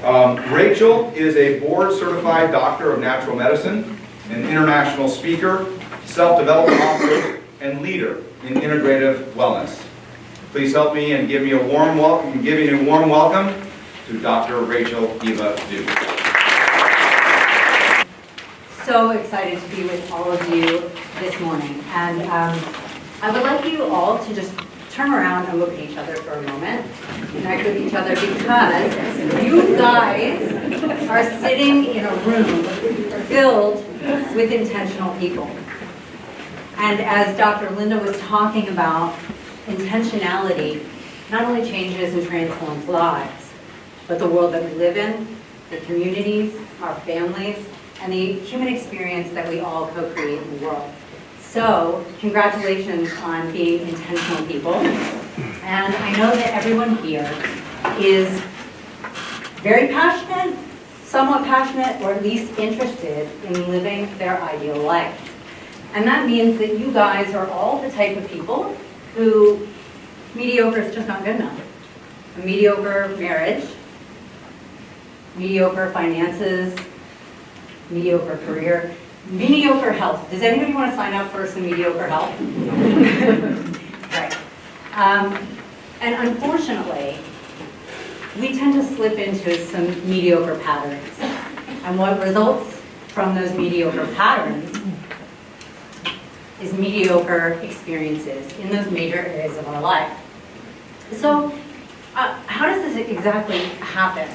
Rachel is a board-certified doctor of natural medicine, an international speaker, self-development author, and leader in integrative wellness. Please help me in giving a warm welcome to Dr. Rachel Eva Duke. So excited to be with all of you this morning, and I would like you all to just turn around and look at each other for a moment, connect with each other, because you guys are sitting in a room filled with intentional people. And as Dr. Linda was talking about, intentionality not only changes and transforms lives, but the world that we live in, the communities, our families, and the human experience that we all co-create in the world. So, congratulations on being intentional people. And I know that everyone here is very passionate, somewhat passionate, or at least interested in living their ideal life. And that means that you guys are all the type of people who mediocre is just not good enough. A mediocre marriage, mediocre finances, mediocre career, mediocre health. Does anybody want to sign up for some mediocre health? Right. And unfortunately, we tend to slip into some mediocre patterns. And what results from those mediocre patterns is mediocre experiences in those major areas of our life. So, how does this exactly happen?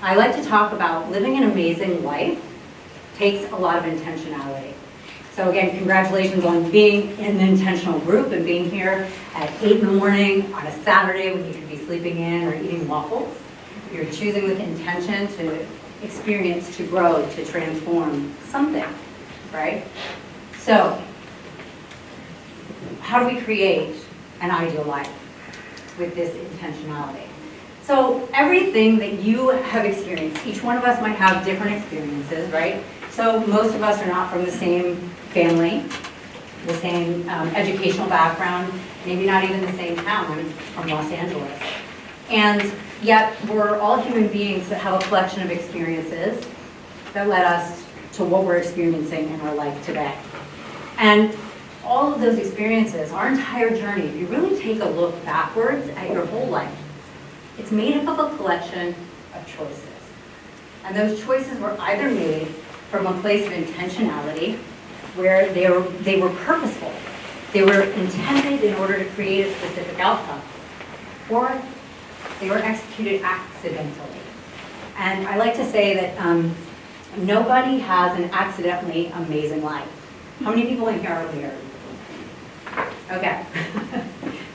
I like to talk about living an amazing life takes a lot of intentionality. So again, congratulations on being in an intentional group and being here at 8 in the morning on a Saturday when you could be sleeping in or eating waffles. You're choosing with intention to experience, to grow, to transform something, right? So, how do we create an ideal life with this intentionality? So everything that you have experienced, each one of us might have different experiences, right? So most of us are not from the same family, the same educational background, maybe not even the same town. I'm from Los Angeles. And yet we're all human beings that have a collection of experiences that led us to what we're experiencing in our life today. And all of those experiences, our entire journey, if you really take a look backwards at your whole life, it's made up of a collection of choices. And those choices were either made from a place of intentionality, where they were purposeful. They were intended in order to create a specific outcome, or they were executed accidentally. And I like to say that nobody has an accidentally amazing life. How many people in here are married? Okay.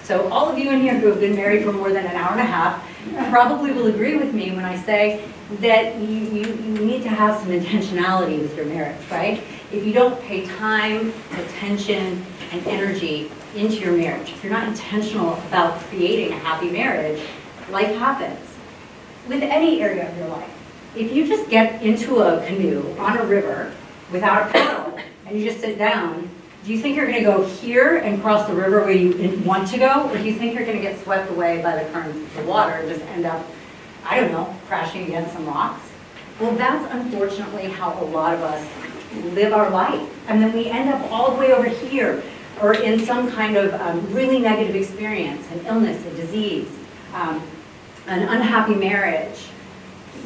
So all of you in here who have been married for more than an hour and a half probably will agree with me when I say that you need to have some intentionality with your marriage, right? If you don't pay time, attention, and energy into your marriage, if you're not intentional about creating a happy marriage, life happens. With any area of your life. If you just get into a canoe on a river without a paddle, and you just sit down, do you think you're going to go here and cross the river where you want to go? Or do you think you're going to get swept away by the current of the water and just end up, I don't know, crashing against some rocks? Well, that's unfortunately how a lot of us live our life. And then we end up all the way over here, or in some kind of really negative experience, an illness, a disease, an unhappy marriage,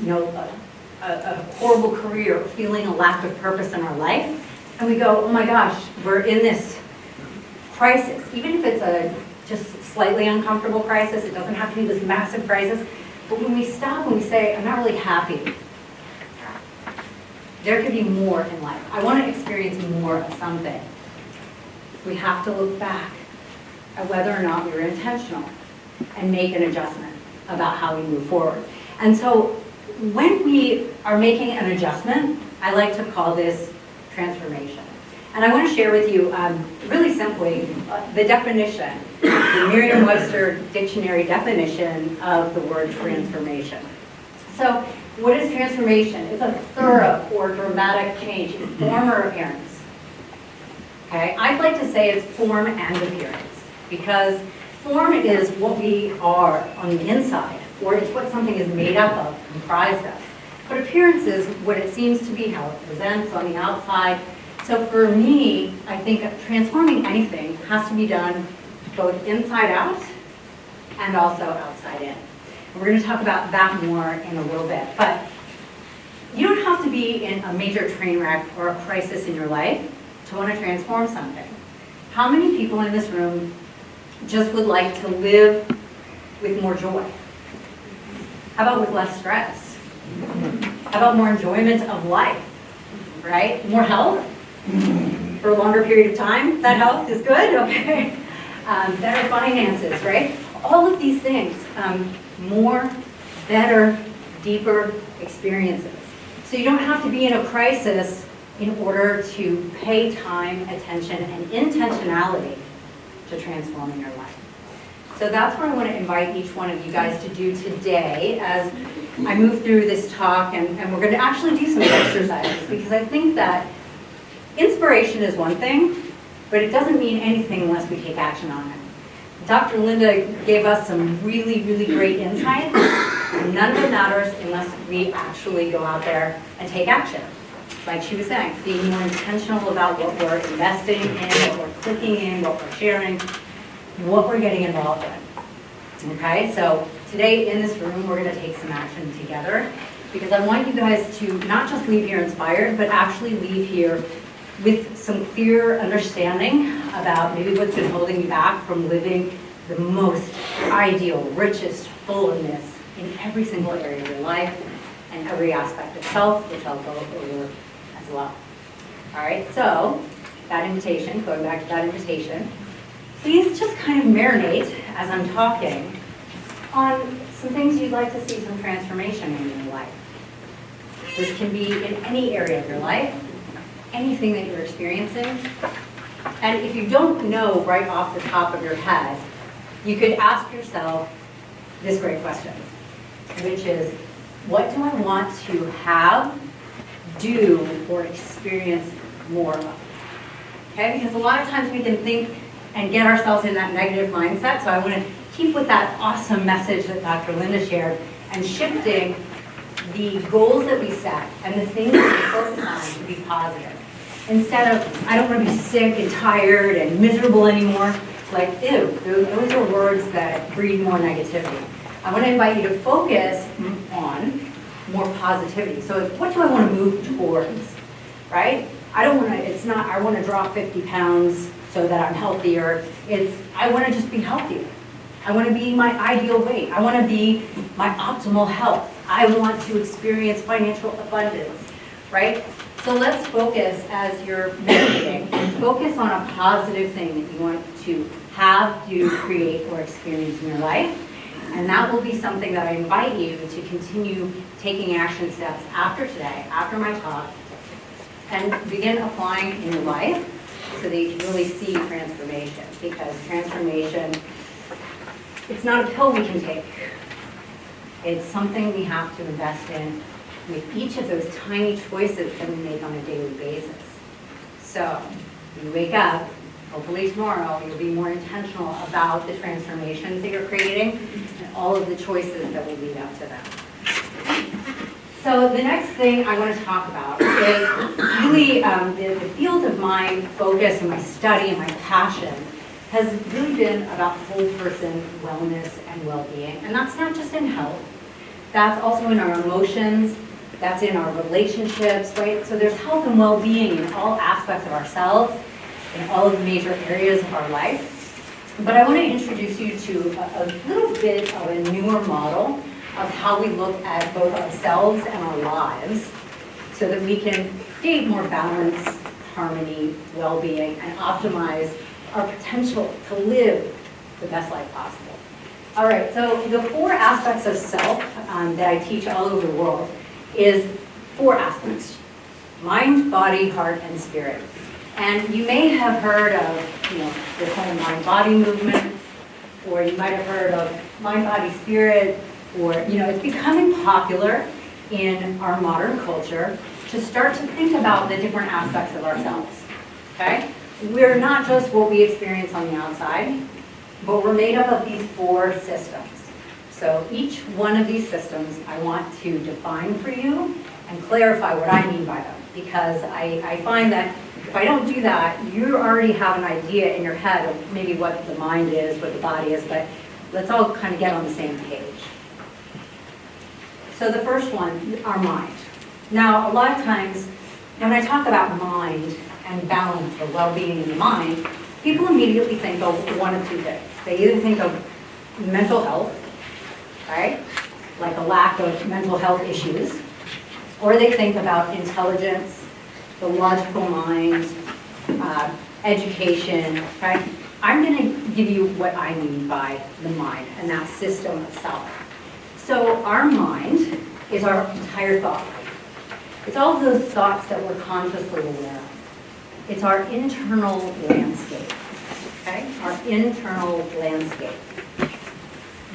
you know, a horrible career, feeling a lack of purpose in our life. And we go, oh my gosh, we're in this crisis. Even if it's a just slightly uncomfortable crisis, it doesn't have to be this massive crisis. But when we stop and we say, I'm not really happy, there could be more in life. I want to experience more of something. We have to look back at whether or not we were intentional and make an adjustment about how we move forward. And so when we are making an adjustment, I like to call this transformation. And I want to share with you, really simply, the definition, the Merriam-Webster dictionary definition of the word transformation. So, what is transformation? It's a thorough or dramatic change in form or appearance. Okay, I'd like to say it's form and appearance, because form is what we are on the inside, or it's what something is made up of, comprised of. But appearance is what it seems to be, how it presents on the outside. So for me, I think transforming anything has to be done both inside out and also outside in. And we're going to talk about that more in a little bit. But you don't have to be in a major train wreck or a crisis in your life to want to transform something. How many people in this room just would like to live with more joy? How about with less stress? How about more enjoyment of life, right? More health for a longer period of time? That health is good, okay. Better finances, right? All of these things, more, better, deeper experiences. So you don't have to be in a crisis in order to pay time, attention, and intentionality to transforming your life. So that's what I want to invite each one of you guys to do today as I move through this talk, and we're going to actually do some exercises, because I think that inspiration is one thing, but it doesn't mean anything unless we take action on it. Dr. Linda gave us some really, really great insights. None of it matters unless we actually go out there and take action. Like she was saying, being more intentional about what we're investing in, what we're clicking in, what we're sharing, what we're getting involved in. Okay, so today in this room, we're going to take some action together, because I want you guys to not just leave here inspired, but actually leave here with some clear understanding about maybe what's been holding you back from living the most ideal, richest fullness in every single area of your life and every aspect of self, which I'll go over as well. All right, so that invitation, going back to that invitation, please just kind of marinate as I'm talking on some things you'd like to see some transformation in your life. This can be in any area of your life, anything that you're experiencing. And if you don't know right off the top of your head, you could ask yourself this great question, which is, what do I want to have, do, or experience more of? Okay, because a lot of times we can think and get ourselves in that negative mindset, so I want to keep with that awesome message that Dr. Linda shared, and shifting the goals that we set and the things that we focus on to be positive. Instead of, I don't want to be sick and tired and miserable anymore, like, ew, those are words that breed more negativity. I want to invite you to focus on more positivity. So what do I want to move towards, right? I don't want to, it's not, I want to drop 50 pounds so that I'm healthier. It's, I want to just be healthier. I want to be my ideal weight. I want to be my optimal health. I want to experience financial abundance, right? So let's focus, as you're meditating, focus on a positive thing that you want to have, do, create, or experience in your life. And that will be something that I invite you to continue taking action steps after today, after my talk, and begin applying in your life so that you can really see transformation. Because transformation, it's not a pill we can take. It's something we have to invest in with each of those tiny choices that we make on a daily basis. So when you wake up, hopefully tomorrow, you'll be more intentional about the transformations that you're creating and all of the choices that will lead up to them. So the next thing I want to talk about is really the field of my focus and my study and my passion has really been about whole person wellness and well-being. And that's not just in health. That's also in our emotions. That's in our relationships, right? So there's health and well-being in all aspects of ourselves, in all of the major areas of our life. But I want to introduce you to a little bit of a newer model of how we look at both ourselves and our lives so that we can create more balance, harmony, well-being, and optimize our potential to live the best life possible. All right, so the 4 aspects of self that I teach all over the world is 4 aspects: mind, body, heart, and spirit. And you may have heard of, this whole mind-body movement, or you might have heard of mind-body-spirit, or, it's becoming popular in our modern culture to start to think about the different aspects of ourselves, okay? We're not just what we experience on the outside, but we're made up of these 4 systems. So each one of these systems I want to define for you and clarify what I mean by them. Because I find that if I don't do that, you already have an idea in your head of maybe what the mind is, what the body is, but let's all kind of get on the same page. So the first one, our mind. Now, a lot of times, when I talk about mind and balance or well-being in the mind, people immediately think of one of two things. They either think of mental health, right? Like a lack of mental health issues, or they think about intelligence, the logical mind, education, right? I'm going to give you what I mean by the mind and that system of self. So our mind is our entire thought life. It's all of those thoughts that we're consciously aware of. It's our internal landscape, okay? Our internal landscape.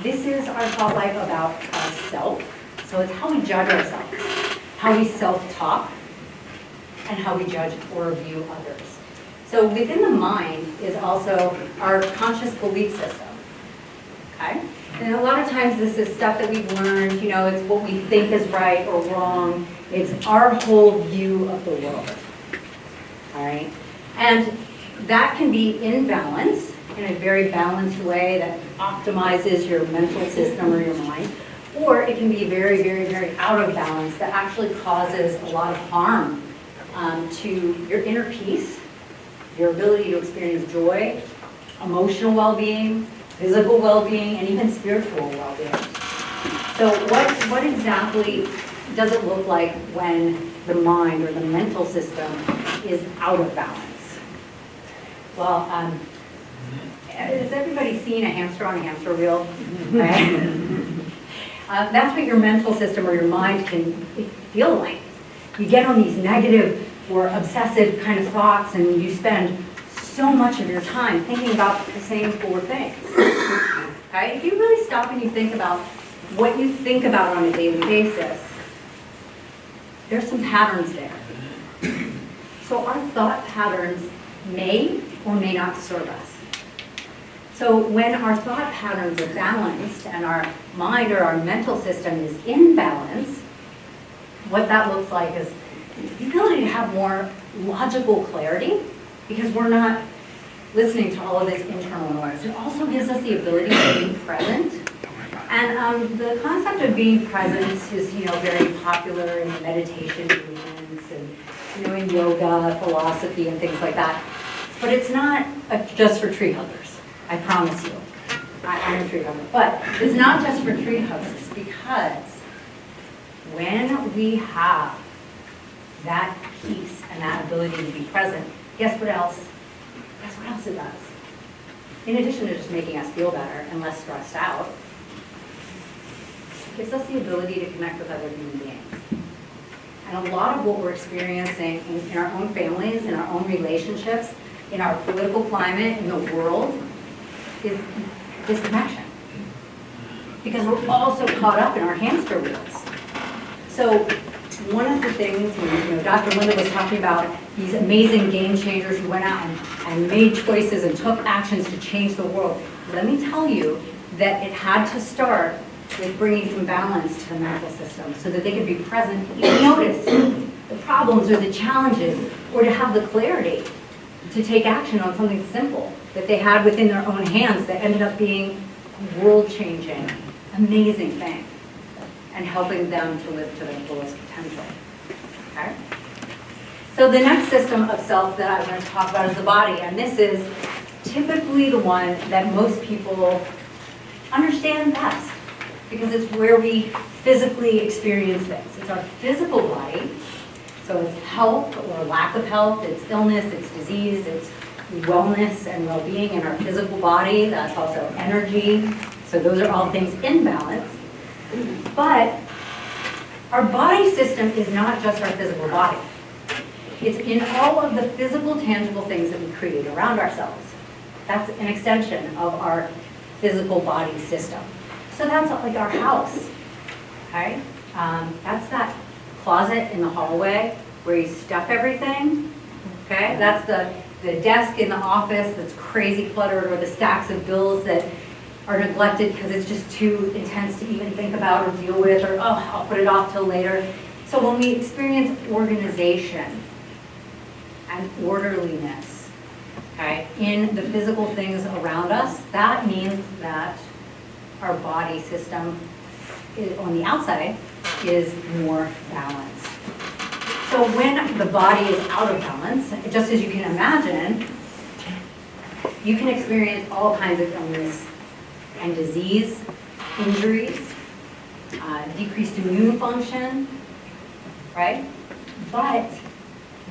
This is our thought life about ourselves. So it's how we judge ourselves, how we self-talk, and how we judge or view others. So within the mind is also our conscious belief system, okay? And a lot of times this is stuff that we've learned, you know, it's what we think is right or wrong. It's our whole view of the world, all right? And that can be in balance, in a very balanced way that optimizes your mental system or your mind, or it can be very, very, very out of balance that actually causes a lot of harm to your inner peace, your ability to experience joy, emotional well-being, physical well-being, and even spiritual well-being. So what exactly does it look like when the mind or the mental system is out of balance? Well, has everybody seen a hamster on a hamster wheel? Right? That's what your mental system or your mind can feel like. You get on these negative or obsessive kind of thoughts and you spend so much of your time thinking about the same four things. Okay? If you really stop and you think about what you think about on a daily basis, there's some patterns there. So our thought patterns may or may not serve us. So when our thought patterns are balanced and our mind or our mental system is in balance, what that looks like is the ability to have more logical clarity because we're not listening to all of this internal noise. It also gives us the ability to be present. And the concept of being present is, you know, very popular in meditation movements and, you know, in yoga, philosophy, and things like that. But it's not just for tree huggers. I promise you. I'm a tree hugger. But it's not just for tree huggers because when we have that peace and that ability to be present, guess what else? Guess what else it does? In addition to just making us feel better and less stressed out, it gives us the ability to connect with other human beings. And a lot of what we're experiencing in our own families, in our own relationships, in our political climate, in the world, is disconnection. Because we're all so caught up in our hamster wheels. So one of the things when, you know, Dr. Linda was talking about these amazing game changers who went out and made choices and took actions to change the world, let me tell you that it had to start with bringing some balance to the mental system so that they could be present and notice the problems or the challenges or to have the clarity to take action on something simple that they had within their own hands that ended up being world-changing, amazing thing, and helping them to live to their fullest potential. Okay? So the next system of self that I'm going to talk about is the body, and this is typically the one that most people understand best because it's where we physically experience things. It's our physical body, so it's health or lack of health, it's illness, it's disease, it's wellness and well-being in our physical body. That's also energy. So those are all things in balance. But our body system is not just our physical body. It's in all of the physical, tangible things that we create around ourselves. That's an extension of our physical body system. So that's like our house, okay? That's that closet in the hallway where you stuff everything, okay? That's the desk in the office that's crazy cluttered, or the stacks of bills that are neglected because it's just too intense to even think about or deal with, or, oh, I'll put it off till later. So when we experience organization and orderliness, okay, in the physical things around us, that means that our body system on the outside is more balanced. So when the body is out of balance, just as you can imagine, you can experience all kinds of illness and disease, injuries, decreased immune function, right? But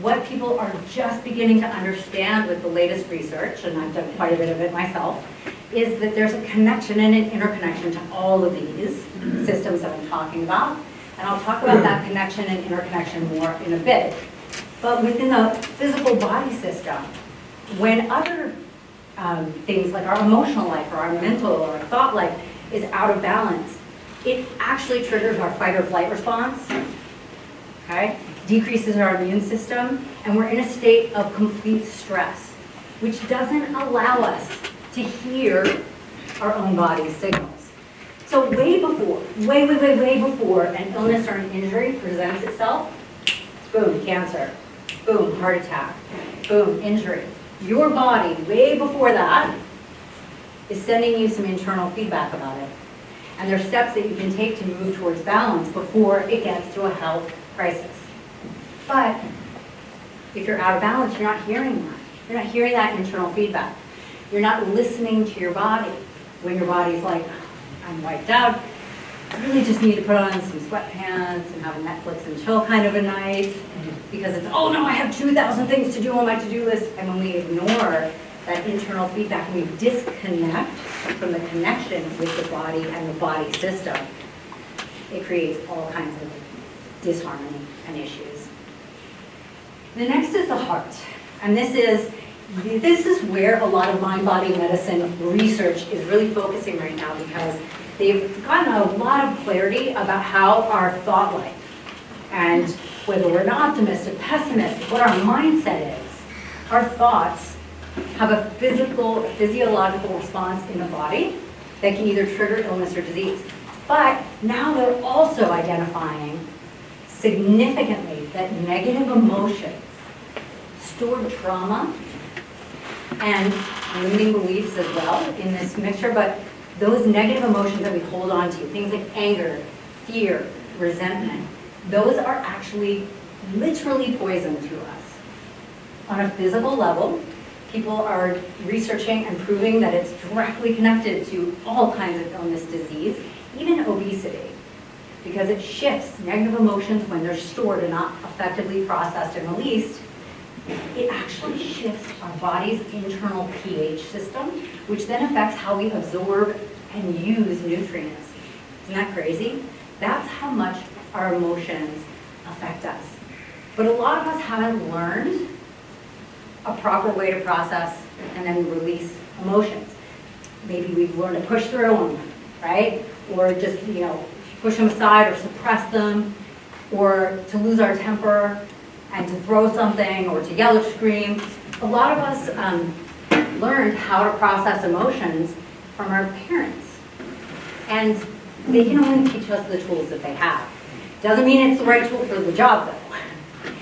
what people are just beginning to understand with the latest research, and I've done quite a bit of it myself, is that there's a connection and an interconnection to all of these systems that I'm talking about. And I'll talk about that connection and interconnection more in a bit. But within the physical body system, when other things like our emotional life or our mental or our thought life is out of balance, it actually triggers our fight or flight response, okay? Decreases our immune system, and we're in a state of complete stress, which doesn't allow us to hear our own body's signals. So way before, way before an illness or an injury presents itself, boom, cancer, boom, heart attack, boom, injury. Your body, way before that, is sending you some internal feedback about it. And there's steps that you can take to move towards balance before it gets to a health crisis. But if you're out of balance, you're not hearing that. You're not hearing that internal feedback. You're not listening to your body when your body's like, I'm wiped out. I really just need to put on some sweatpants and have a Netflix and chill kind of a night because it's, oh no, I have 2,000 things to do on my to-do list. And when we ignore that internal feedback and we disconnect from the connection with the body and the body system, it creates all kinds of disharmony and issues. The next is the heart. And this is where a lot of mind-body medicine research is really focusing right now because they've gotten a lot of clarity about how our thought life and whether we're an optimist, a pessimist, what our mindset is. Our thoughts have a physiological response in the body that can either trigger illness or disease. But now they're also identifying significantly that negative emotions, stored trauma, and limiting beliefs as well in this mixture, but those negative emotions that we hold on to, things like anger, fear, resentment, those are actually literally poison to us. On a physical level, people are researching and proving that it's directly connected to all kinds of illness, disease, even obesity, because it shifts negative emotions when they're stored and not effectively processed and released. It actually shifts our body's internal pH system, which then affects how we absorb and use nutrients. Isn't that crazy? That's how much our emotions affect us. But a lot of us haven't learned a proper way to process and then release emotions. Maybe we've learned to push through them, right? Or just, push them aside or suppress them, or to lose our temper and to throw something or to yell or scream. A lot of us learned how to process emotions from our parents. And they can only teach us the tools that they have. Doesn't mean it's the right tool for the job though.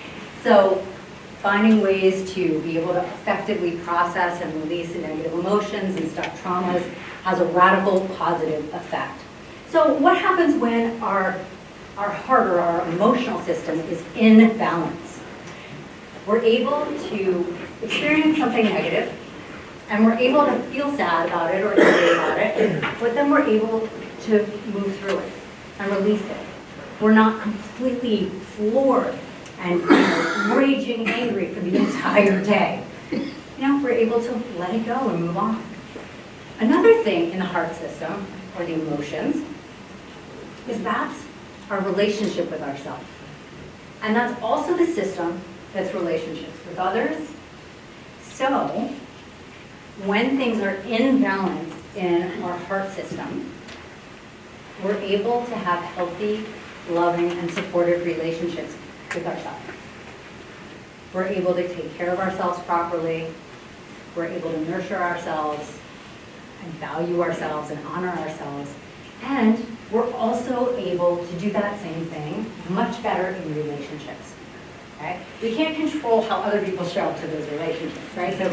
So finding ways to be able to effectively process and release negative emotions and stop traumas has a radical positive effect. So what happens when our heart or our emotional system is in balance? We're able to experience something negative, and we're able to feel sad about it or angry about it, but then we're able to move through it and release it. We're not completely floored and raging angry for the entire day. We're able to let it go and move on. Another thing in the heart system, or the emotions, is that's our relationship with ourselves. And that's also the system that's relationships with others. So, when things are in balance in our heart system, we're able to have healthy, loving, and supportive relationships with ourselves. We're able to take care of ourselves properly. We're able to nurture ourselves. and value ourselves and honor ourselves. And we're also able to do that same thing much better in relationships. Right? We can't control how other people show up to those relationships, right? So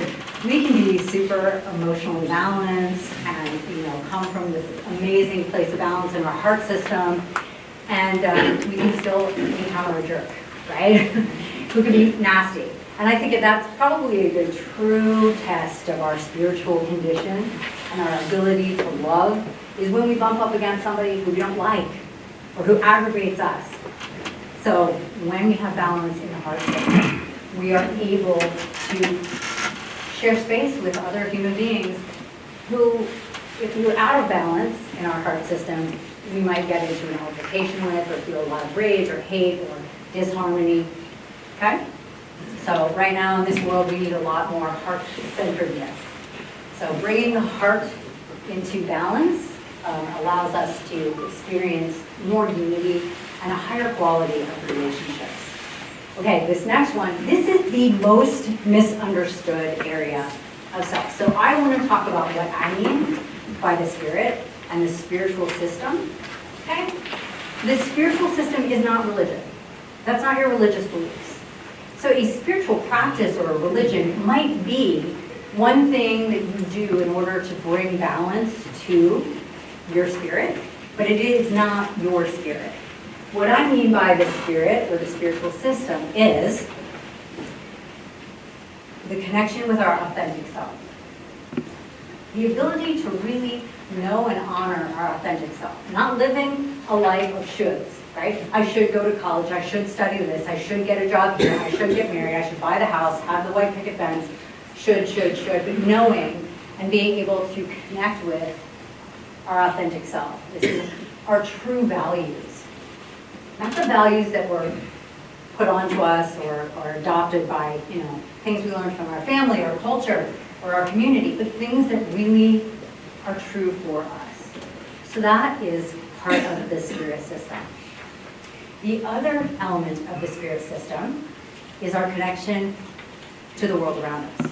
we can be super emotionally balanced and, come from this amazing place of balance in our heart system, and we can still encounter a jerk, right? Who can be nasty. And I think that that's probably the true test of our spiritual condition and our ability to love is when we bump up against somebody who we don't like or who aggravates us. So when we have balance in the heart system, we are able to share space with other human beings who, if we were out of balance in our heart system, we might get into an altercation with or feel a lot of rage or hate or disharmony, okay? So right now in this world, we need a lot more heart-centeredness. So bringing the heart into balance allows us to experience more unity and a higher quality of relationships. Okay, this next one, this is the most misunderstood area of self. So I want to talk about what I mean by the spirit and the spiritual system, okay? The spiritual system is not religion. That's not your religious beliefs. So a spiritual practice or a religion might be one thing that you do in order to bring balance to your spirit, but it is not your spirit. What I mean by the spirit or the spiritual system is the connection with our authentic self. The ability to really know and honor our authentic self. Not living a life of shoulds, right? I should go to college, I should study this, I should get a job here, I should get married, I should buy the house, have the white picket fence, should, but knowing and being able to connect with our authentic self. This is our true values. Not the values that were put onto us or adopted by, things we learned from our family or culture or our community, but things that really are true for us. So that is part of the spirit system. The other element of the spirit system is our connection to the world around us.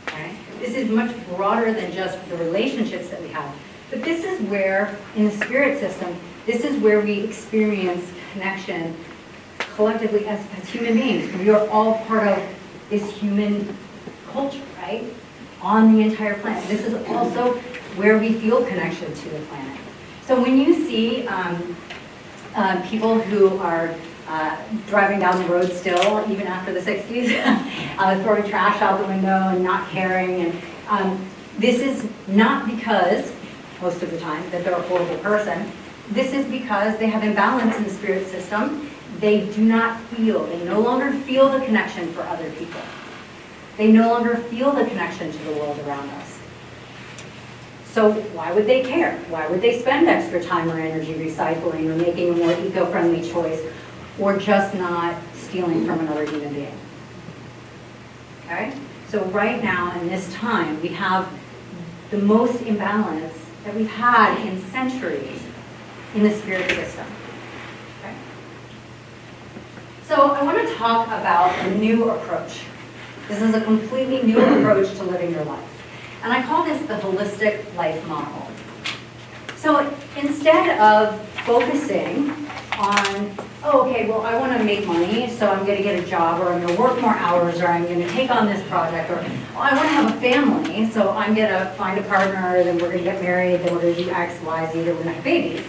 Okay? This is much broader than just the relationships that we have. But this is where, in the spirit system, this is where we experience connection collectively as human beings. We are all part of this human culture, right? On the entire planet. This is also where we feel connection to the planet. So when you see people who are driving down the road still, even after the 60s, throwing trash out the window and not caring, and this is not because, most of the time, that they're a horrible person. This is because they have imbalance in the spirit system. They do not feel, they no longer feel the connection for other people. They no longer feel the connection to the world around us. So why would they care? Why would they spend extra time or energy recycling or making a more eco-friendly choice or just not stealing from another human being? Okay? So right now in this time, we have the most imbalance that we've had in centuries in the spirit system. Okay? So I want to talk about a new approach. This is a completely new approach to living your life. And I call this the holistic life model. So instead of focusing on, well, I want to make money, so I'm going to get a job, or I'm going to work more hours, or I'm going to take on this project, or I want to have a family, so I'm going to find a partner, then we're going to get married, then we're going to do X, Y, Z, then we're going to have babies,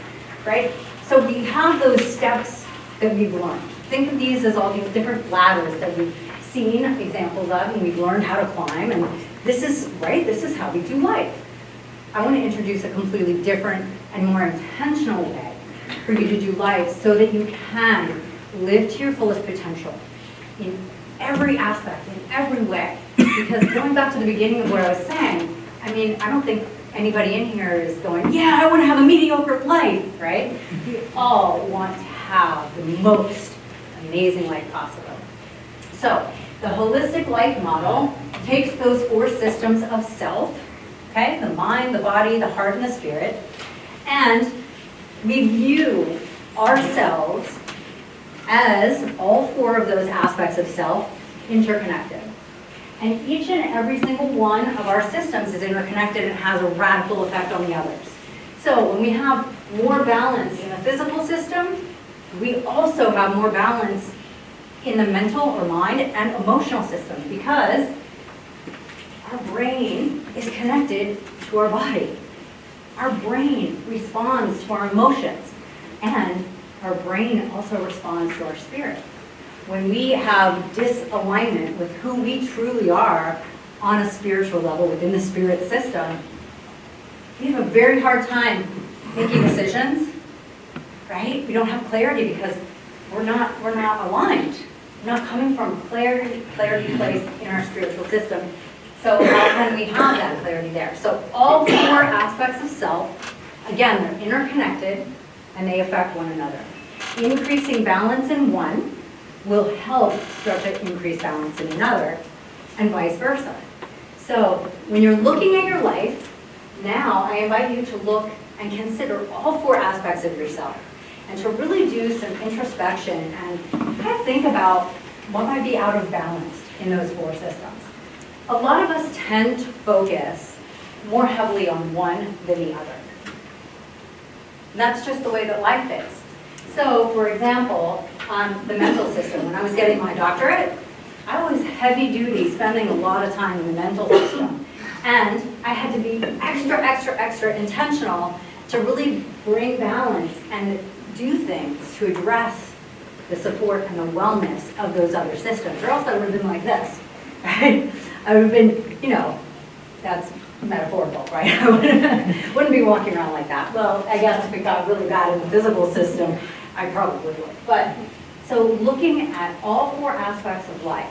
right? So we have those steps that we've learned. Think of these as all these different ladders that we've seen examples of, and we've learned how to climb, and this is how we do life. I want to introduce a completely different and more intentional way for you to do life so that you can live to your fullest potential in every aspect, in every way. Because going back to the beginning of what I was saying, I don't think anybody in here is going, yeah, I want to have a mediocre life, right? We all want to have the most amazing life possible. So the holistic life model takes those 4 systems of self, okay, the mind, the body, the heart, and the spirit, and we view ourselves as all 4 of those aspects of self interconnected. And each and every single one of our systems is interconnected and has a radical effect on the others. So when we have more balance in the physical system, we also have more balance in the mental or mind and emotional system, because our brain is connected to our body. Our brain responds to our emotions, and our brain also responds to our spirit. When we have disalignment with who we truly are on a spiritual level within the spirit system, we have a very hard time making decisions, right? We don't have clarity because we're not aligned. We're not coming from clarity place in our spiritual system. So how can we have that clarity there? So all four aspects of self, again, they're interconnected and they affect one another. Increasing balance in one will help start to increase balance in another, and vice versa. So when you're looking at your life, now I invite you to look and consider all four aspects of yourself, and to really do some introspection and kind of think about what might be out of balance in those four systems. A lot of us tend to focus more heavily on one than the other. And that's just the way that life is. So, for example, on the mental system, when I was getting my doctorate, I was heavy duty, spending a lot of time in the mental system. And I had to be extra intentional to really bring balance and do things to address the support and the wellness of those other systems. Or else I would have been like this, right? I would have been, that's metaphorical, right? I wouldn't be walking around like that. Well, I guess if it got really bad in the physical system, I probably would. But so looking at all four aspects of life,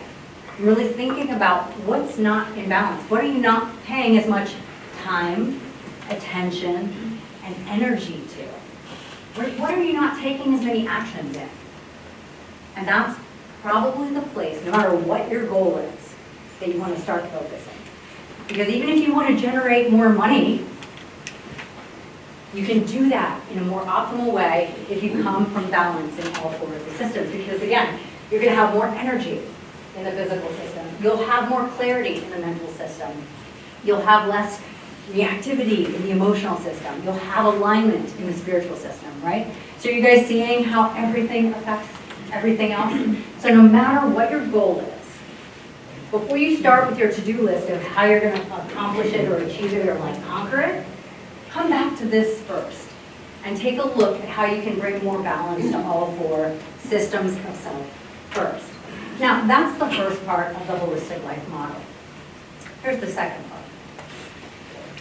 really thinking about what's not in balance. What are you not paying as much time, attention, and energy to? What are you not taking as many actions in? And that's probably the place, no matter what your goal is, that you want to start focusing. Because even if you want to generate more money, you can do that in a more optimal way if you come from balance in all four of the systems. Because again, you're going to have more energy in the physical system. You'll have more clarity in the mental system. You'll have less reactivity in the emotional system. You'll have alignment in the spiritual system, right? So you guys seeing how everything affects everything else? So no matter what your goal is, before you start with your to-do list of how you're going to accomplish it or achieve it or like conquer it, come back to this first and take a look at how you can bring more balance to all four systems of self first. Now, that's the first part of the holistic life model. Here's the second part.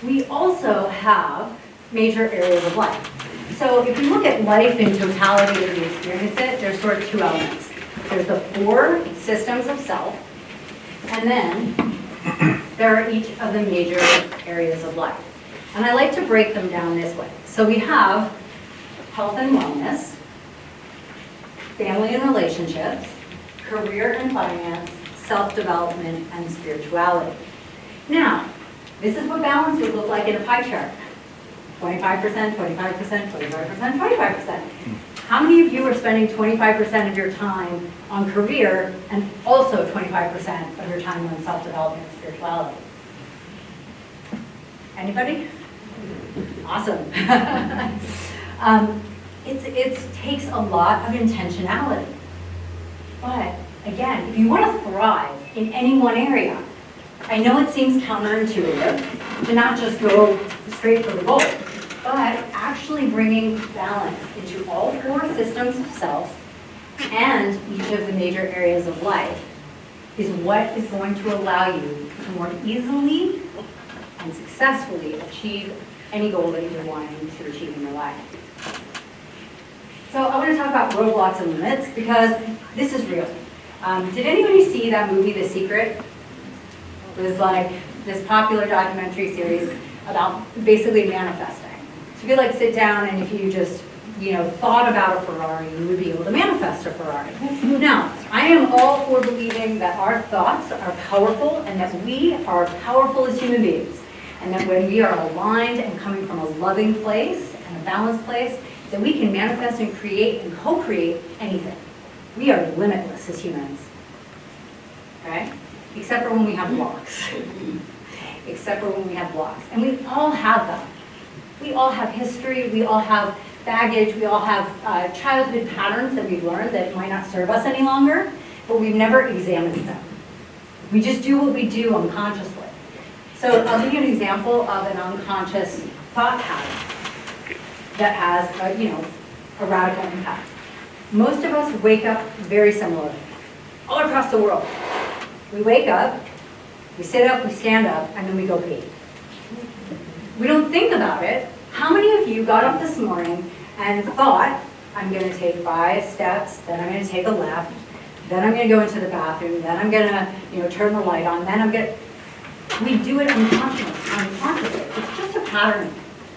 We also have major areas of life. So if you look at life in totality as you experience it, there's sort of two elements. There's the four systems of self, and then there are each of the major areas of life. And I like to break them down this way. So we have health and wellness, family and relationships, career and finance, self-development, and spirituality. Now, this is what balance would look like in a pie chart. 25%, 25%, 25%, 25%. How many of you are spending 25% of your time on career and also 25% of your time on self-development and spirituality? Anybody? Awesome. It takes a lot of intentionality. But again, if you want to thrive in any one area, I know it seems counterintuitive to not just go straight for the goal, but actually bringing balance into all four systems of self and each of the major areas of life is what is going to allow you to more easily and successfully achieve any goal that you're wanting to achieve in your life. So I want to talk about roadblocks and limits because this is real. Did anybody see that movie, The Secret? It was like this popular documentary series about basically manifesting. So if you like sit down and if you just, thought about a Ferrari, you would be able to manifest a Ferrari. Now, I am all for believing that our thoughts are powerful and that we are powerful as human beings. And that when we are aligned and coming from a loving place and a balanced place, that we can manifest and create and co-create anything. We are limitless as humans. Okay? except for when we have blocks. Except for when we have blocks. And we all have them. We all have history, we all have baggage, we all have childhood patterns that we've learned that might not serve us any longer, but we've never examined them. We just do what we do unconsciously. So I'll give you an example of an unconscious thought pattern that has a radical impact. Most of us wake up very similarly, all across the world. We wake up, we sit up, we stand up, and then we go pee. We don't think about it. How many of you got up this morning and thought, I'm going to take 5 steps, then I'm going to take a left, then I'm going to go into the bathroom, then I'm going to turn the light on, then I'm going to... We do it unconsciously. It's just a pattern.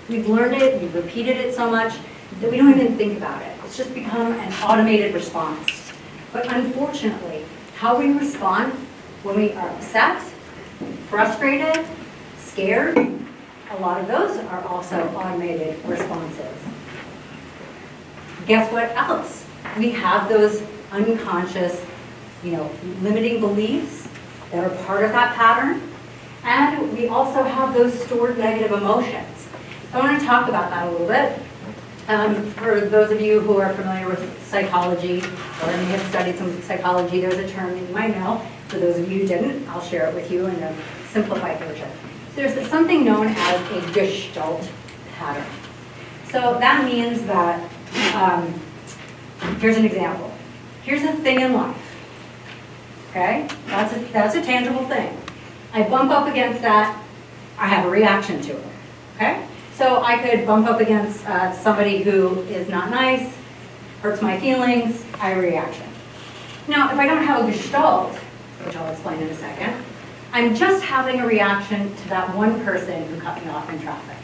We've learned it, we've repeated it so much that we don't even think about it. It's just become an automated response. But unfortunately, how we respond when we are upset, frustrated, scared, a lot of those are also automated responses. Guess what else? We have those unconscious, limiting beliefs that are part of that pattern. And we also have those stored negative emotions. So I want to talk about that a little bit. For those of you who are familiar with psychology or may have studied some psychology, there's a term that you might know. For those of you who didn't, I'll share it with you in a simplified version. There's something known as a Gestalt pattern. So that means that, here's an example. Here's a thing in life, okay? That's a tangible thing. I bump up against that, I have a reaction to it, okay? So I could bump up against somebody who is not nice, hurts my feelings, I have a reaction. Now, if I don't have a Gestalt, which I'll explain in a second, I'm just having a reaction to that one person who cut me off in traffic.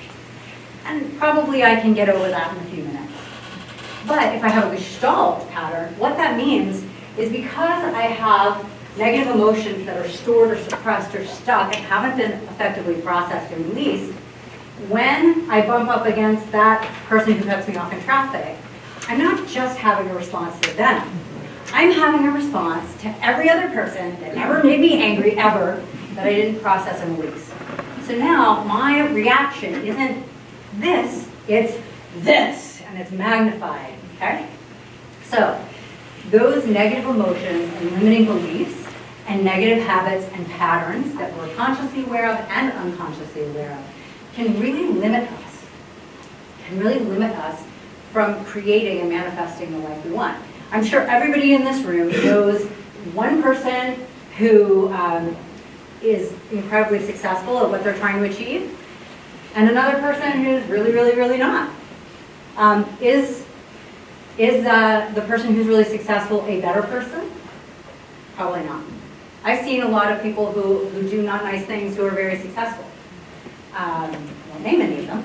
And probably I can get over that in a few minutes. But if I have a Gestalt pattern, what that means is because I have negative emotions that are stored or suppressed or stuck and haven't been effectively processed and released, when I bump up against that person who cuts me off in traffic, I'm not just having a response to them. I'm having a response to every other person that ever made me angry, ever, that I didn't process and release. So now my reaction isn't this, it's this, and it's magnified, okay? So those negative emotions and limiting beliefs and negative habits and patterns that we're consciously aware of and unconsciously aware of can really limit us from creating and manifesting the life we want. I'm sure everybody in this room knows one person who is incredibly successful at what they're trying to achieve, and another person who's really, really, really not. Is the person who's really successful a better person? Probably not. I've seen a lot of people who do not nice things who are very successful. I won't name any of them.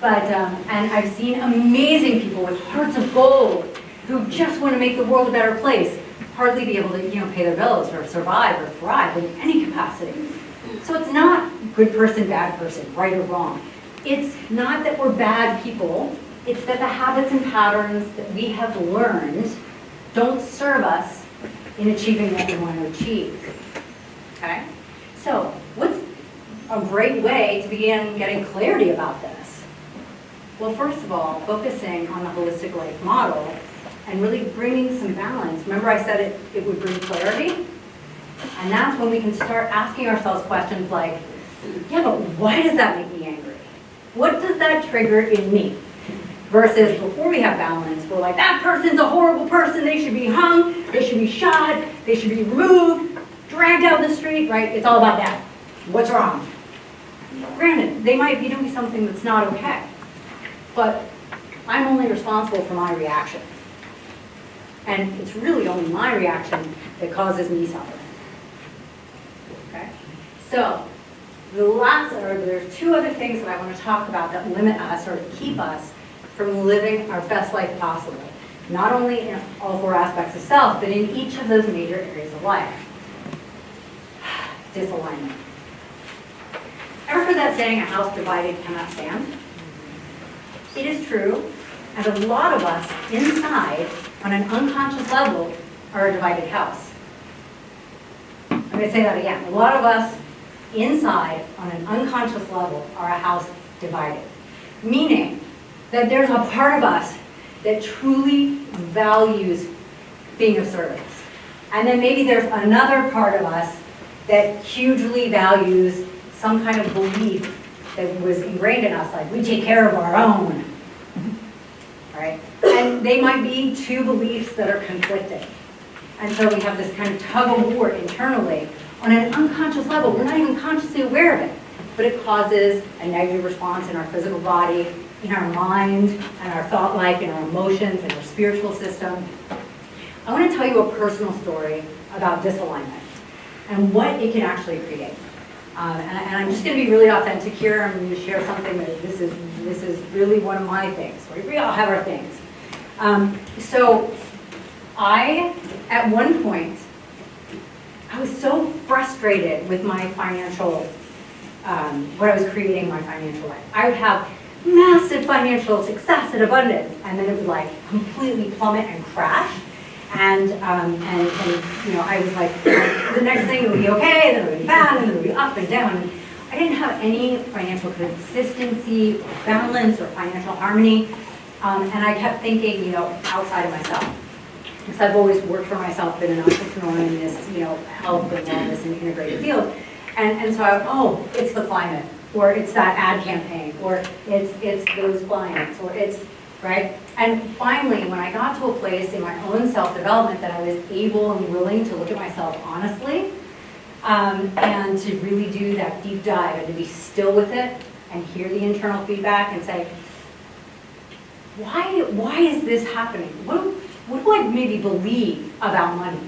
But, and I've seen amazing people with hearts of gold who just want to make the world a better place, hardly be able to pay their bills or survive or thrive in any capacity. So it's not good person, bad person, right or wrong. It's not that we're bad people, it's that the habits and patterns that we have learned don't serve us in achieving what we want to achieve. Okay? So what's a great way to begin getting clarity about this? Well, first of all, focusing on the holistic life model and really bringing some balance. Remember I said it would bring clarity? And that's when we can start asking ourselves questions like, yeah, but why does that make me angry? What does that trigger in me? Versus before we have balance, we're like, that person's a horrible person, they should be hung, they should be shot, they should be removed, dragged out in the street, right? It's all about that. What's wrong? Granted, they might be doing something that's not okay, but I'm only responsible for my reaction. And it's really only my reaction that causes me suffering. Okay? So, there's two other things that I want to talk about that limit us or keep us from living our best life possible. Not only in all 4 aspects of self, but in each of those major areas of life. Disalignment. Ever heard that saying, a house divided cannot stand? It is true, and a lot of us inside, on an unconscious level, are a divided house. I'm going to say that again. A lot of us inside, on an unconscious level, are a house divided. Meaning that there's a part of us that truly values being of service. And then maybe there's another part of us that hugely values some kind of belief that was ingrained in us, like we take care of our own. Right? And they might be two beliefs that are conflicting. And so we have this kind of tug of war internally on an unconscious level. We're not even consciously aware of it, but it causes a negative response in our physical body, in our mind, and our thought life, in our emotions, in our spiritual system. I want to tell you a personal story about disalignment and what it can actually create. And I'm just going to be really authentic here. I'm going to share something that this is really one of my things. We all have our things. So I, at one point, I was so frustrated with my financial, what I was creating in my financial life. I would have massive financial success and abundance, and then it would like completely plummet and crash. And you know, I was like, the next thing it would be okay, then it would be bad, and then it would be up and down. And I didn't have any financial consistency, or balance, or financial harmony. And I kept thinking, you know, outside of myself. Because I've always worked for myself, been an entrepreneur in this, you know, health and wellness and integrated field. And so oh, it's the climate, or it's that ad campaign, or it's those clients, or it's, right? And finally, when I got to a place in my own self-development that I was able and willing to look at myself honestly, and to really do that deep dive and to be still with it and hear the internal feedback and say, why is this happening? What do I maybe believe about money?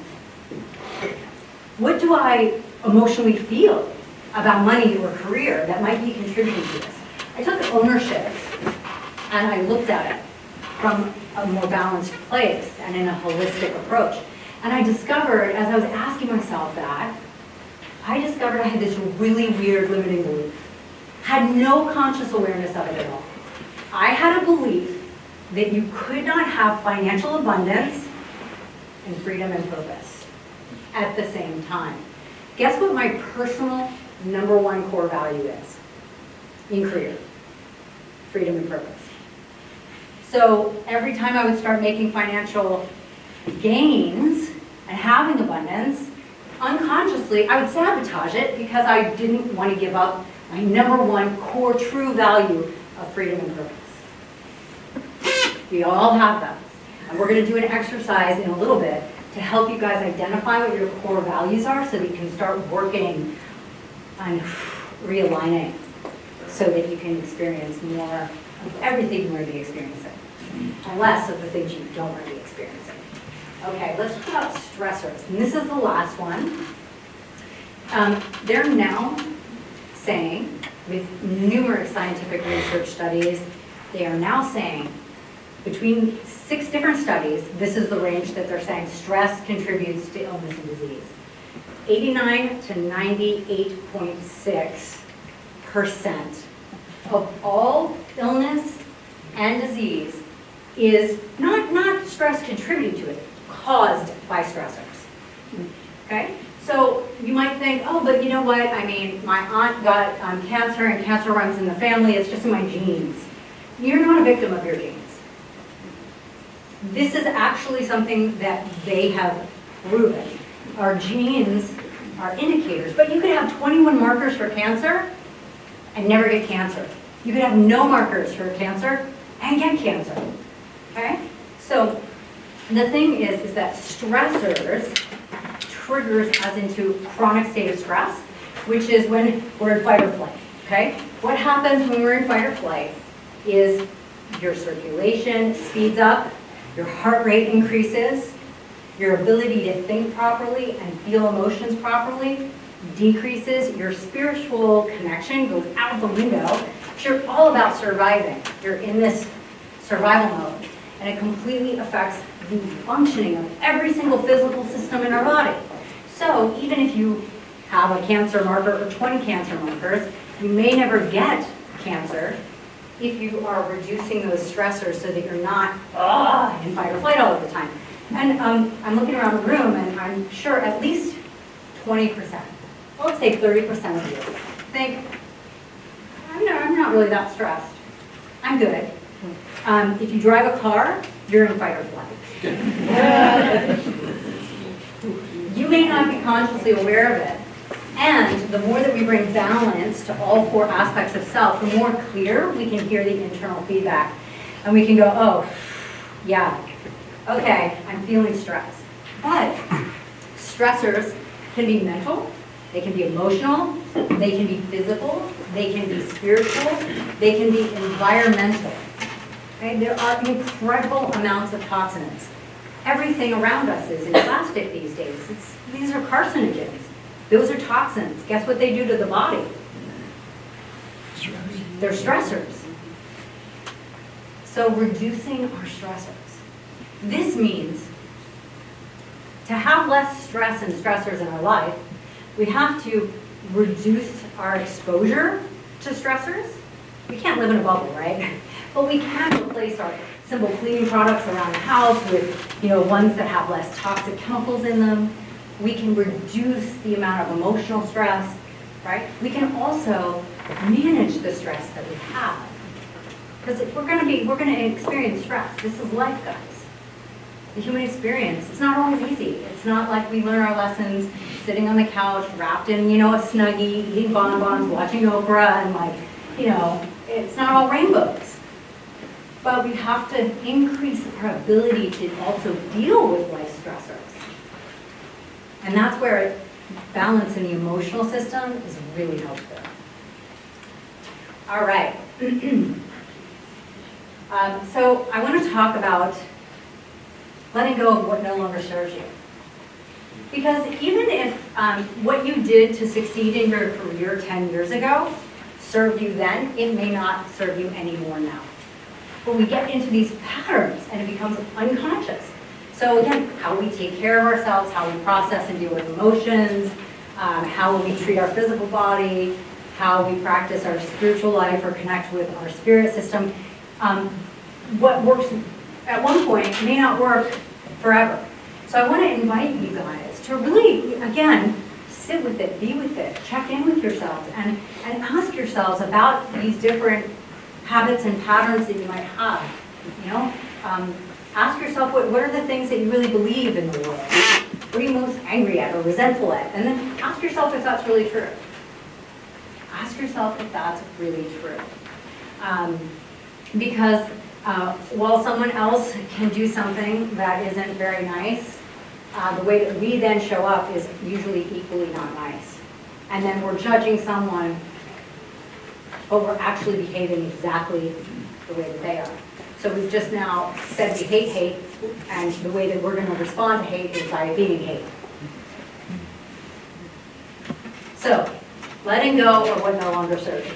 What do I emotionally feel about money or career that might be contributing to this? I took ownership and I looked at it from a more balanced place and in a holistic approach. And I discovered, as I was asking myself that, I discovered I had this really weird limiting belief. Had no conscious awareness of it at all. I had a belief that you could not have financial abundance and freedom and purpose at the same time. Guess what my personal #1 core value is in career? Freedom and purpose. So every time I would start making financial gains and having abundance, unconsciously I would sabotage it because I didn't want to give up my #1 core true value of freedom and purpose. We all have them. And we're going to do an exercise in a little bit to help you guys identify what your core values are so that you can start working on realigning so that you can experience more of everything you want to be experiencing and less of the things you don't want to be experiencing. Okay, let's talk about stressors. And this is the last one. They're now saying, with numerous scientific research studies, they are now saying between 6 different studies, this is the range that they're saying stress contributes to illness and disease. 89 to 98.6% of all illness and disease is not stress contributing to it, caused by stressors. Okay? So you might think, oh, but you know what? I mean, my aunt got cancer and cancer runs in the family. It's just in my genes. You're not a victim of your genes. This is actually something that they have proven. Our genes are indicators, but you could have 21 markers for cancer and never get cancer. You could have no markers for cancer and get cancer. Okay? So the thing is that stressors triggers us into chronic state of stress, which is when we're in fight or flight. Okay? What happens when we're in fight or flight is your circulation speeds up, your heart rate increases, your ability to think properly and feel emotions properly decreases, your spiritual connection goes out the window. You're all about surviving. You're in this survival mode, and it completely affects the functioning of every single physical system in our body. So even if you have a cancer marker or 20 cancer markers, you may never get cancer if you are reducing those stressors so that you're not in fight or flight all of the time. And I'm looking around the room, and I'm sure at least 20%, well, let's say 30% of you think, I'm not really that stressed. I'm good. If you drive a car, you're in fight or flight. You may not be consciously aware of it. And the more that we bring balance to all 4 aspects of self, the more clear we can hear the internal feedback. And we can go, oh, yeah, okay, I'm feeling stressed. But stressors can be mental, they can be emotional, they can be physical, they can be spiritual, they can be environmental. Okay? There are incredible amounts of toxins. Everything around us is in plastic these days. These are carcinogens. Those are toxins. Guess what they do to the body? They're stressors. So reducing our stressors. This means to have less stress and stressors in our life, we have to reduce our exposure to stressors. We can't live in a bubble, right? But we can replace our simple cleaning products around the house with, ones that have less toxic chemicals in them. We can reduce the amount of emotional stress, right? We can also manage the stress that we have. Because we're going to experience stress. This is life, guys. The human experience, it's not always easy. It's not like we learn our lessons sitting on the couch, wrapped in, a Snuggie, eating bonbons, watching Oprah, and it's not all rainbows. But we have to increase our ability to also deal with life stressors. And that's where balance in the emotional system is really helpful. All right. So I want to talk about letting go of what no longer serves you. Because even if what you did to succeed in your career 10 years ago served you then, it may not serve you anymore now. But we get into these patterns and it becomes unconscious. So again, how we take care of ourselves, how we process and deal with emotions, how we treat our physical body, how we practice our spiritual life or connect with our spirit system. What works at one point may not work forever. So I want to invite you guys to really, again, sit with it, be with it, check in with yourselves, and ask yourselves about these different habits and patterns that you might have. Ask yourself what are the things that you really believe in the world? What are you most angry at or resentful at? And then ask yourself if that's really true. Ask yourself if that's really true. Because while someone else can do something that isn't very nice, the way that we then show up is usually equally not nice. And then we're judging someone, but we're actually behaving exactly the way that they are. So we've just now said we hate hate, and the way that we're going to respond to hate is by being hate. So, letting go of what no longer serves you.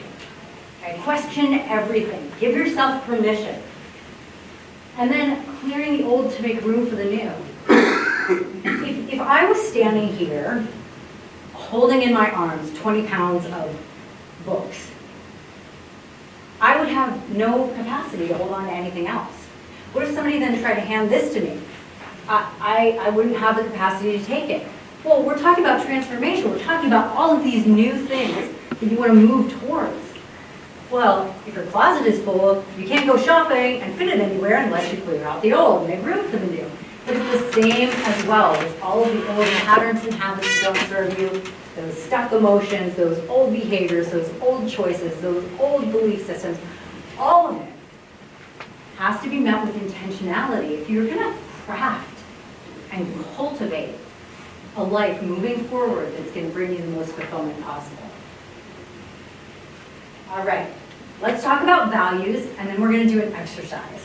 Okay, question everything. Give yourself permission. And then clearing the old to make room for the new. If I was standing here, holding in my arms 20 pounds of books, I would have no capacity to hold on to anything else. What if somebody then tried to hand this to me? I wouldn't have the capacity to take it. Well, we're talking about transformation. We're talking about all of these new things that you want to move towards. Well, if your closet is full, you can't go shopping and fit it anywhere unless you clear out the old and make room for the new. But it's the same as well with all of the old patterns and habits that don't serve you, those stuck emotions, those old behaviors, those old choices, those old belief systems. All of it has to be met with intentionality. If you're going to craft and cultivate a life moving forward that's going to bring you the most fulfillment possible. All right, let's talk about values, and then we're going to do an exercise.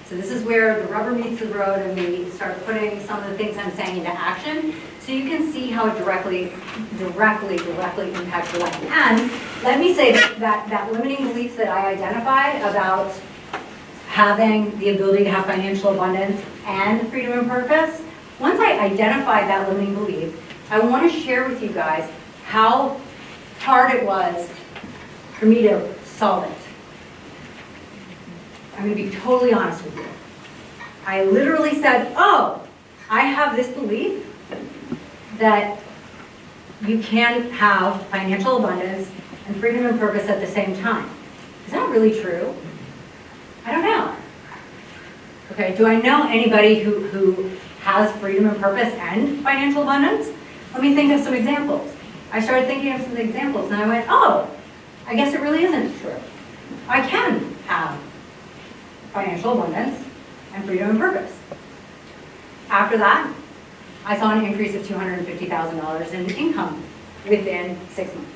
So this is where the rubber meets the road and we start putting some of the things I'm saying into action so you can see how it directly impacts your life. And let me say that limiting belief that I identified about having the ability to have financial abundance and freedom and purpose, once I identified that limiting belief, I want to share with you guys how hard it was for me to solve it. I'm going to be totally honest with you. I literally said, oh, I have this belief that you can have financial abundance and freedom and purpose at the same time. Is that really true? I don't know. Okay, do I know anybody who has freedom and purpose and financial abundance? Let me think of some examples. I started thinking of some examples and I went, oh, I guess it really isn't true. I can have financial abundance and freedom and purpose. After that, I saw an increase of $250,000 in income within 6 months.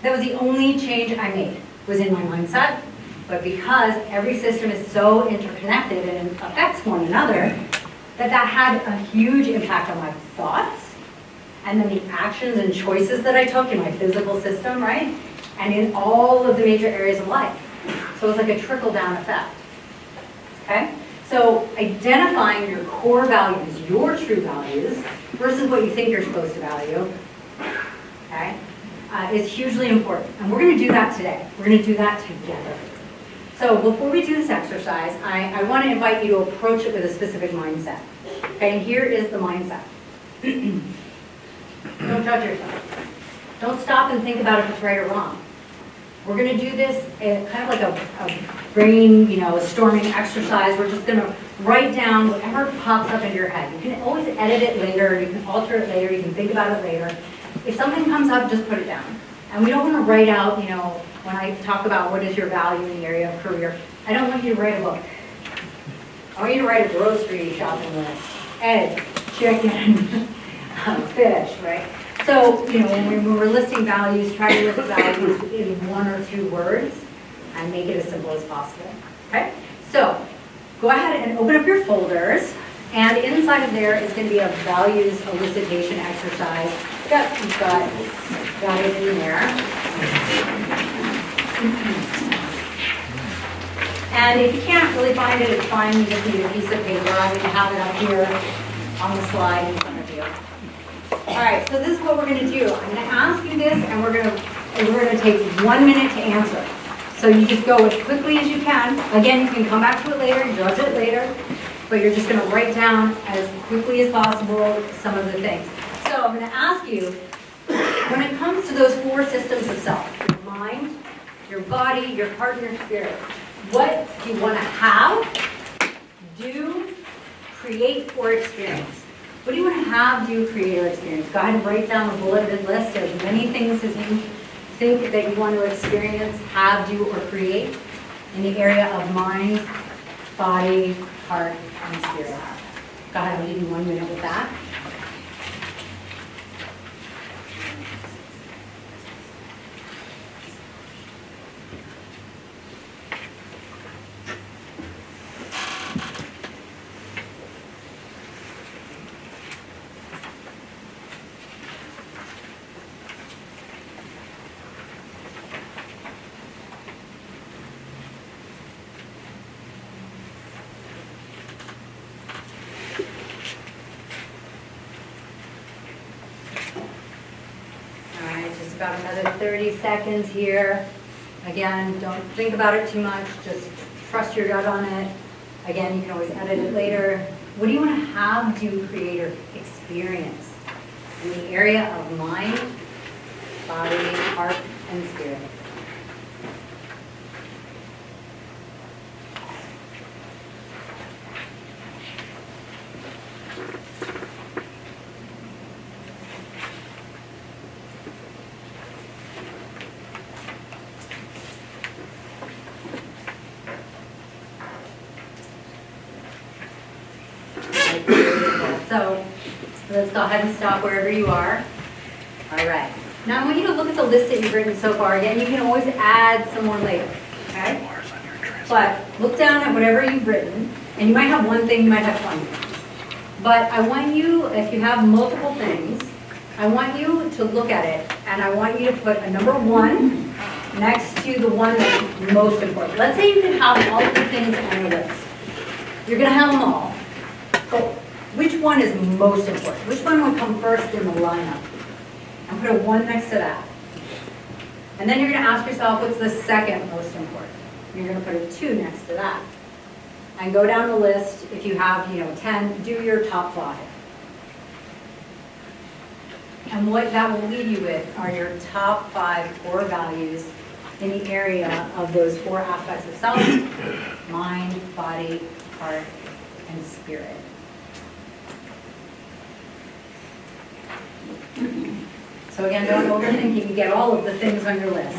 That was the only change I made, was in my mindset, but because every system is so interconnected and affects one another, that had a huge impact on my thoughts, and then the actions and choices that I took in my physical system, right? And in all of the major areas of life. So it was like a trickle-down effect, okay? So identifying your core values, your true values, versus what you think you're supposed to value, okay, is hugely important. And we're gonna do that today. We're gonna do that together. So before we do this exercise, I wanna invite you to approach it with a specific mindset. Okay, and here is the mindset. Don't judge yourself. Don't stop and think about if it's right or wrong. We're going to do this kind of like a brain, storming exercise. We're just going to write down whatever pops up into your head. You can always edit it later. You can alter it later. You can think about it later. If something comes up, just put it down. And we don't want to write out, when I talk about what is your value in the area of career, I don't want you to write a book. I want you to write a grocery shopping list. Eggs, chicken, fish, right? So, when we're listing values, try to list values in 1 or 2 words and make it as simple as possible, okay? So, go ahead and open up your folders, and inside of there is going to be a values elicitation exercise. Yep, you've got it in there. And if you can't really find it, it's fine. You just need a piece of paper. I'm going to have it up here on the slide in front of you. All right, so this is what we're going to do. I'm going to ask you this, and we're going to take 1 minute to answer. So you just go as quickly as you can. Again, you can come back to it later, judge it later, but you're just going to write down as quickly as possible some of the things. So I'm going to ask you, when it comes to those 4 systems of self, your mind, your body, your heart, and your spirit, what do you want to have, do, create, or experience? What do you want to have, do, create, or experience? Go ahead and write down a bulleted list of as many things as you think that you want to experience, have, do, or create in the area of mind, body, heart, and spirit. Go ahead, I'll give you 1 minute with that. About another 30 seconds here. Again, don't think about it too much. Just trust your gut on it. Again, you can always edit it later. What do you want to have, do, create, or experience in the area of mind, body, heart, and spirit? So let's go ahead and stop wherever you are. All right. Now I want you to look at the list that you've written so far. Again, you can always add some more later, okay? But look down at whatever you've written, and you might have one thing, you might have 20 things. But I want you, if you have multiple things, I want you to look at it, and I want you to put a number 1 next to the one that's most important. Let's say you can have all of the things on your list. You're going to have them all. But which one is most important? Which one would come first in the lineup? And put a 1 next to that. And then you're going to ask yourself, what's the second most important? You're going to put a 2 next to that. And go down the list. If you have, 10, do your top 5. And what that will leave you with are your top 5 core values in the area of those 4 aspects of self: mind, body, heart, and spirit. So again, don't overthink if you get all of the things on your list.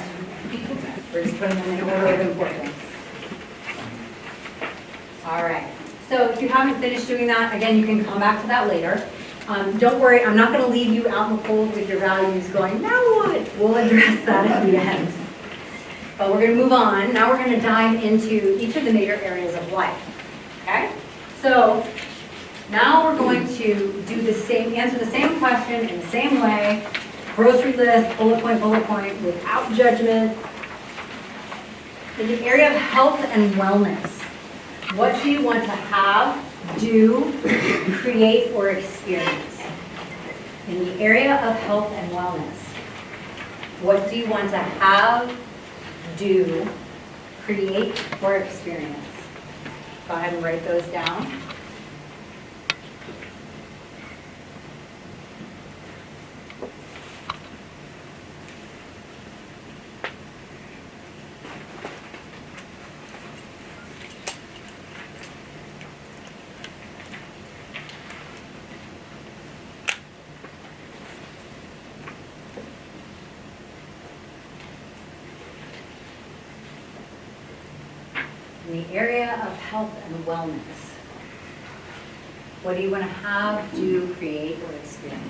We're just putting them in order of importance. All right. So if you haven't finished doing that, again, you can come back to that later. Don't worry, I'm not going to leave you out in the cold with your values going, now what? We'll address that at the end. But we're going to move on. Now we're going to dive into each of the major areas of life. Okay? So now we're going to do the same, answer the same question in the same way. Grocery list, bullet point, without judgment. In the area of health and wellness, what do you want to have, do, create, or experience? In the area of health and wellness, what do you want to have, do, create, or experience? Go ahead and write those down. In the area of health and wellness, what do you want to have, do, create, or experience?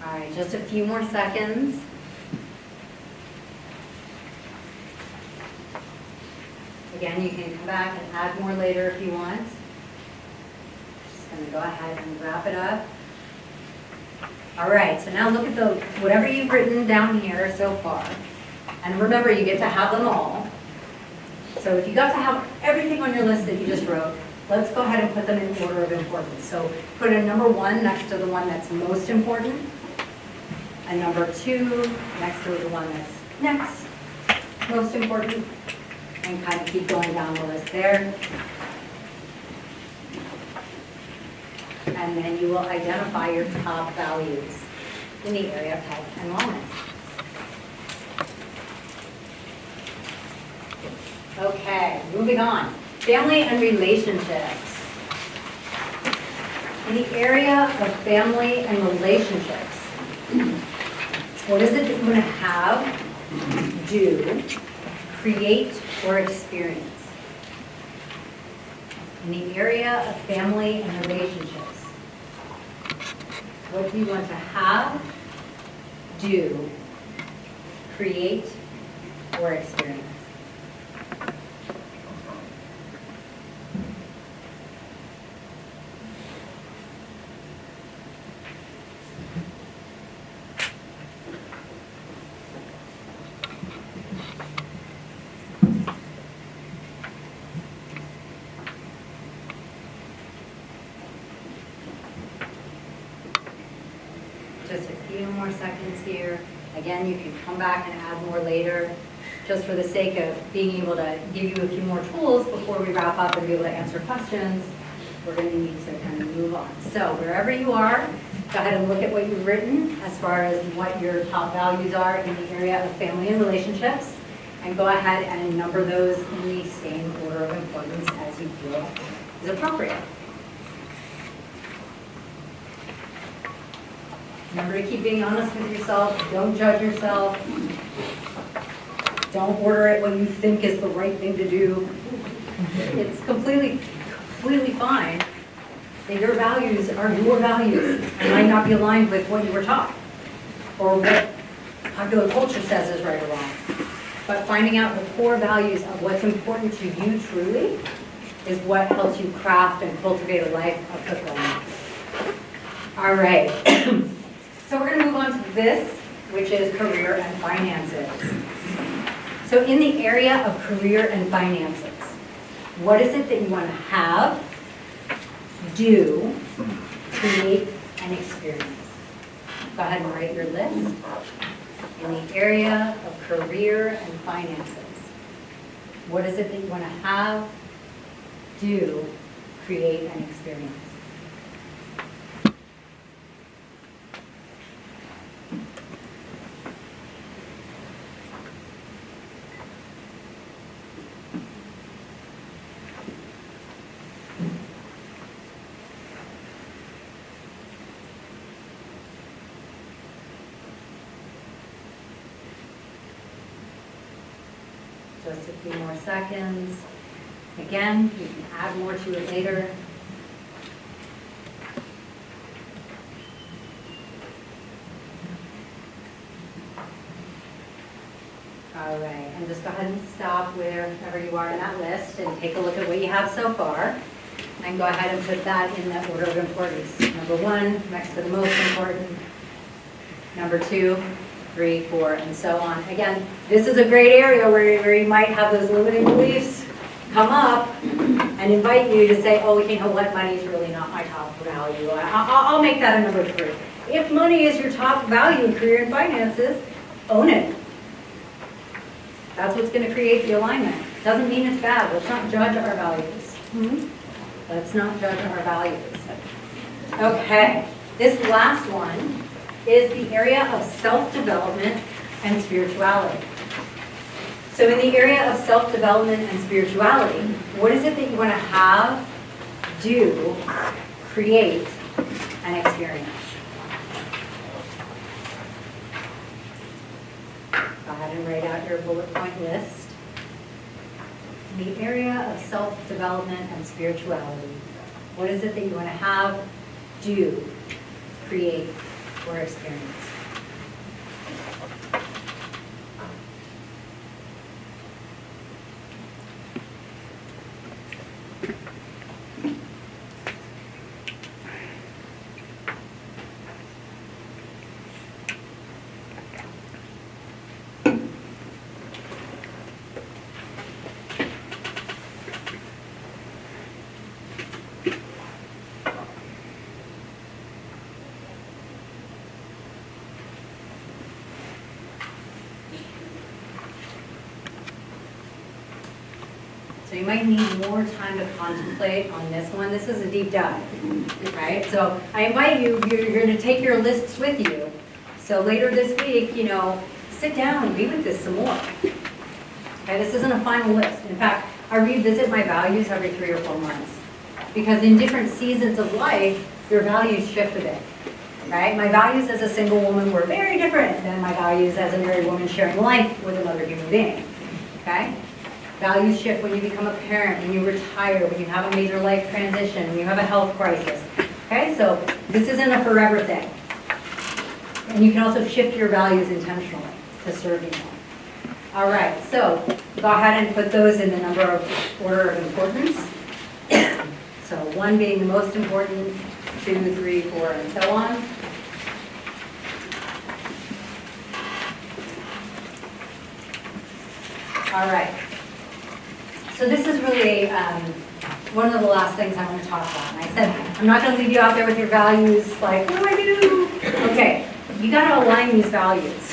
All right, just a few more seconds. Again, you can come back and add more later if you want. Just going to go ahead and wrap it up. All right, so now look at whatever you've written down here so far. And remember, you get to have them all. So if you got to have everything on your list that you just wrote, let's go ahead and put them in order of importance. So put a number 1 next to the one that's most important, and number 2 next to the one that's next most important, and kind of keep going down the list there. And then you will identify your top values in the area of health and wellness. Okay, moving on. Family and relationships. In the area of family and relationships, what is it that you want to have, do, create, or experience? In the area of family and relationships, what do you want to have, do, create, or experience? Just a few more seconds here. Again, you can come back and add more later. Just for the sake of being able to give you a few more tools before we wrap up and be able to answer questions, we're going to need to kind of move on. So wherever you are, go ahead and look at what you've written as far as what your top values are in the area of family and relationships, and go ahead and number those in the same order of importance as you feel is appropriate. Remember to keep being honest with yourself. Don't judge yourself. Don't order it when you think is the right thing to do. It's completely fine that your values are your values and might not be aligned with what you were taught or what popular culture says is right or wrong. But finding out the core values of what's important to you truly is what helps you craft and cultivate a life of fulfillment. All right. So we're going to move on to this, which is career and finances. So in the area of career and finances, what is it that you want to have, do, create, and experience? Go ahead and write your list in the area of career and finances. What is it that you want to have, do, create, and experience? Just a few more seconds. Again, you can add more to it later. All right, and just go ahead and stop wherever you are in that list and take a look at what you have so far. And go ahead and put that in the order of importance. Number 1, next to the most important. Number 2, 3, 4, and so on. Again, this is a great area where you might have those limiting beliefs come up and invite you to say, oh, you know what, money is really not my top value. I'll make that a number 3. If money is your top value in career and finances, own it. That's what's going to create the alignment. Doesn't mean it's bad. Let's not judge our values. Let's not judge our values. Okay, this last one is the area of self-development and spirituality. So in the area of self-development and spirituality, what is it that you want to have, do, create, and experience? Go ahead and write out your bullet point list. The area of self-development and spirituality, what is it that you want to have, do, create, or experience? So you might need more time to contemplate on this one. This is a deep dive, right? So I invite you, you're going to take your lists with you. So later this week, sit down and be with this some more. Okay, this isn't a final list. In fact, I revisit my values every 3 or 4 months. Because in different seasons of life, your values shift a bit. Right? My values as a single woman were very different than my values as a married woman sharing life with another human being. Okay? Values shift when you become a parent, when you retire, when you have a major life transition, when you have a health crisis. Okay, so this isn't a forever thing. And you can also shift your values intentionally to serve you more. All right, so go ahead and put those in the order of importance. So 1 being the most important, 2, 3, 4, and so on. All right. So this is really one of the last things I want to talk about. And I said, I'm not going to leave you out there with your values like, what do I do? Okay, you got to align these values.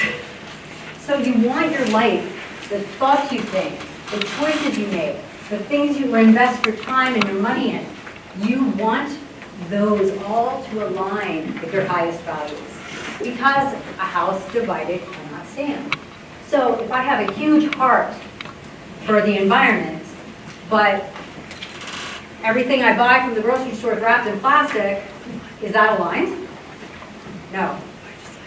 So you want your life, the thoughts you think, the choices you make, the things you invest your time and your money in, you want those all to align with your highest values. Because a house divided cannot stand. So if I have a huge heart for the environment, but everything I buy from the grocery store is wrapped in plastic, is that aligned? No.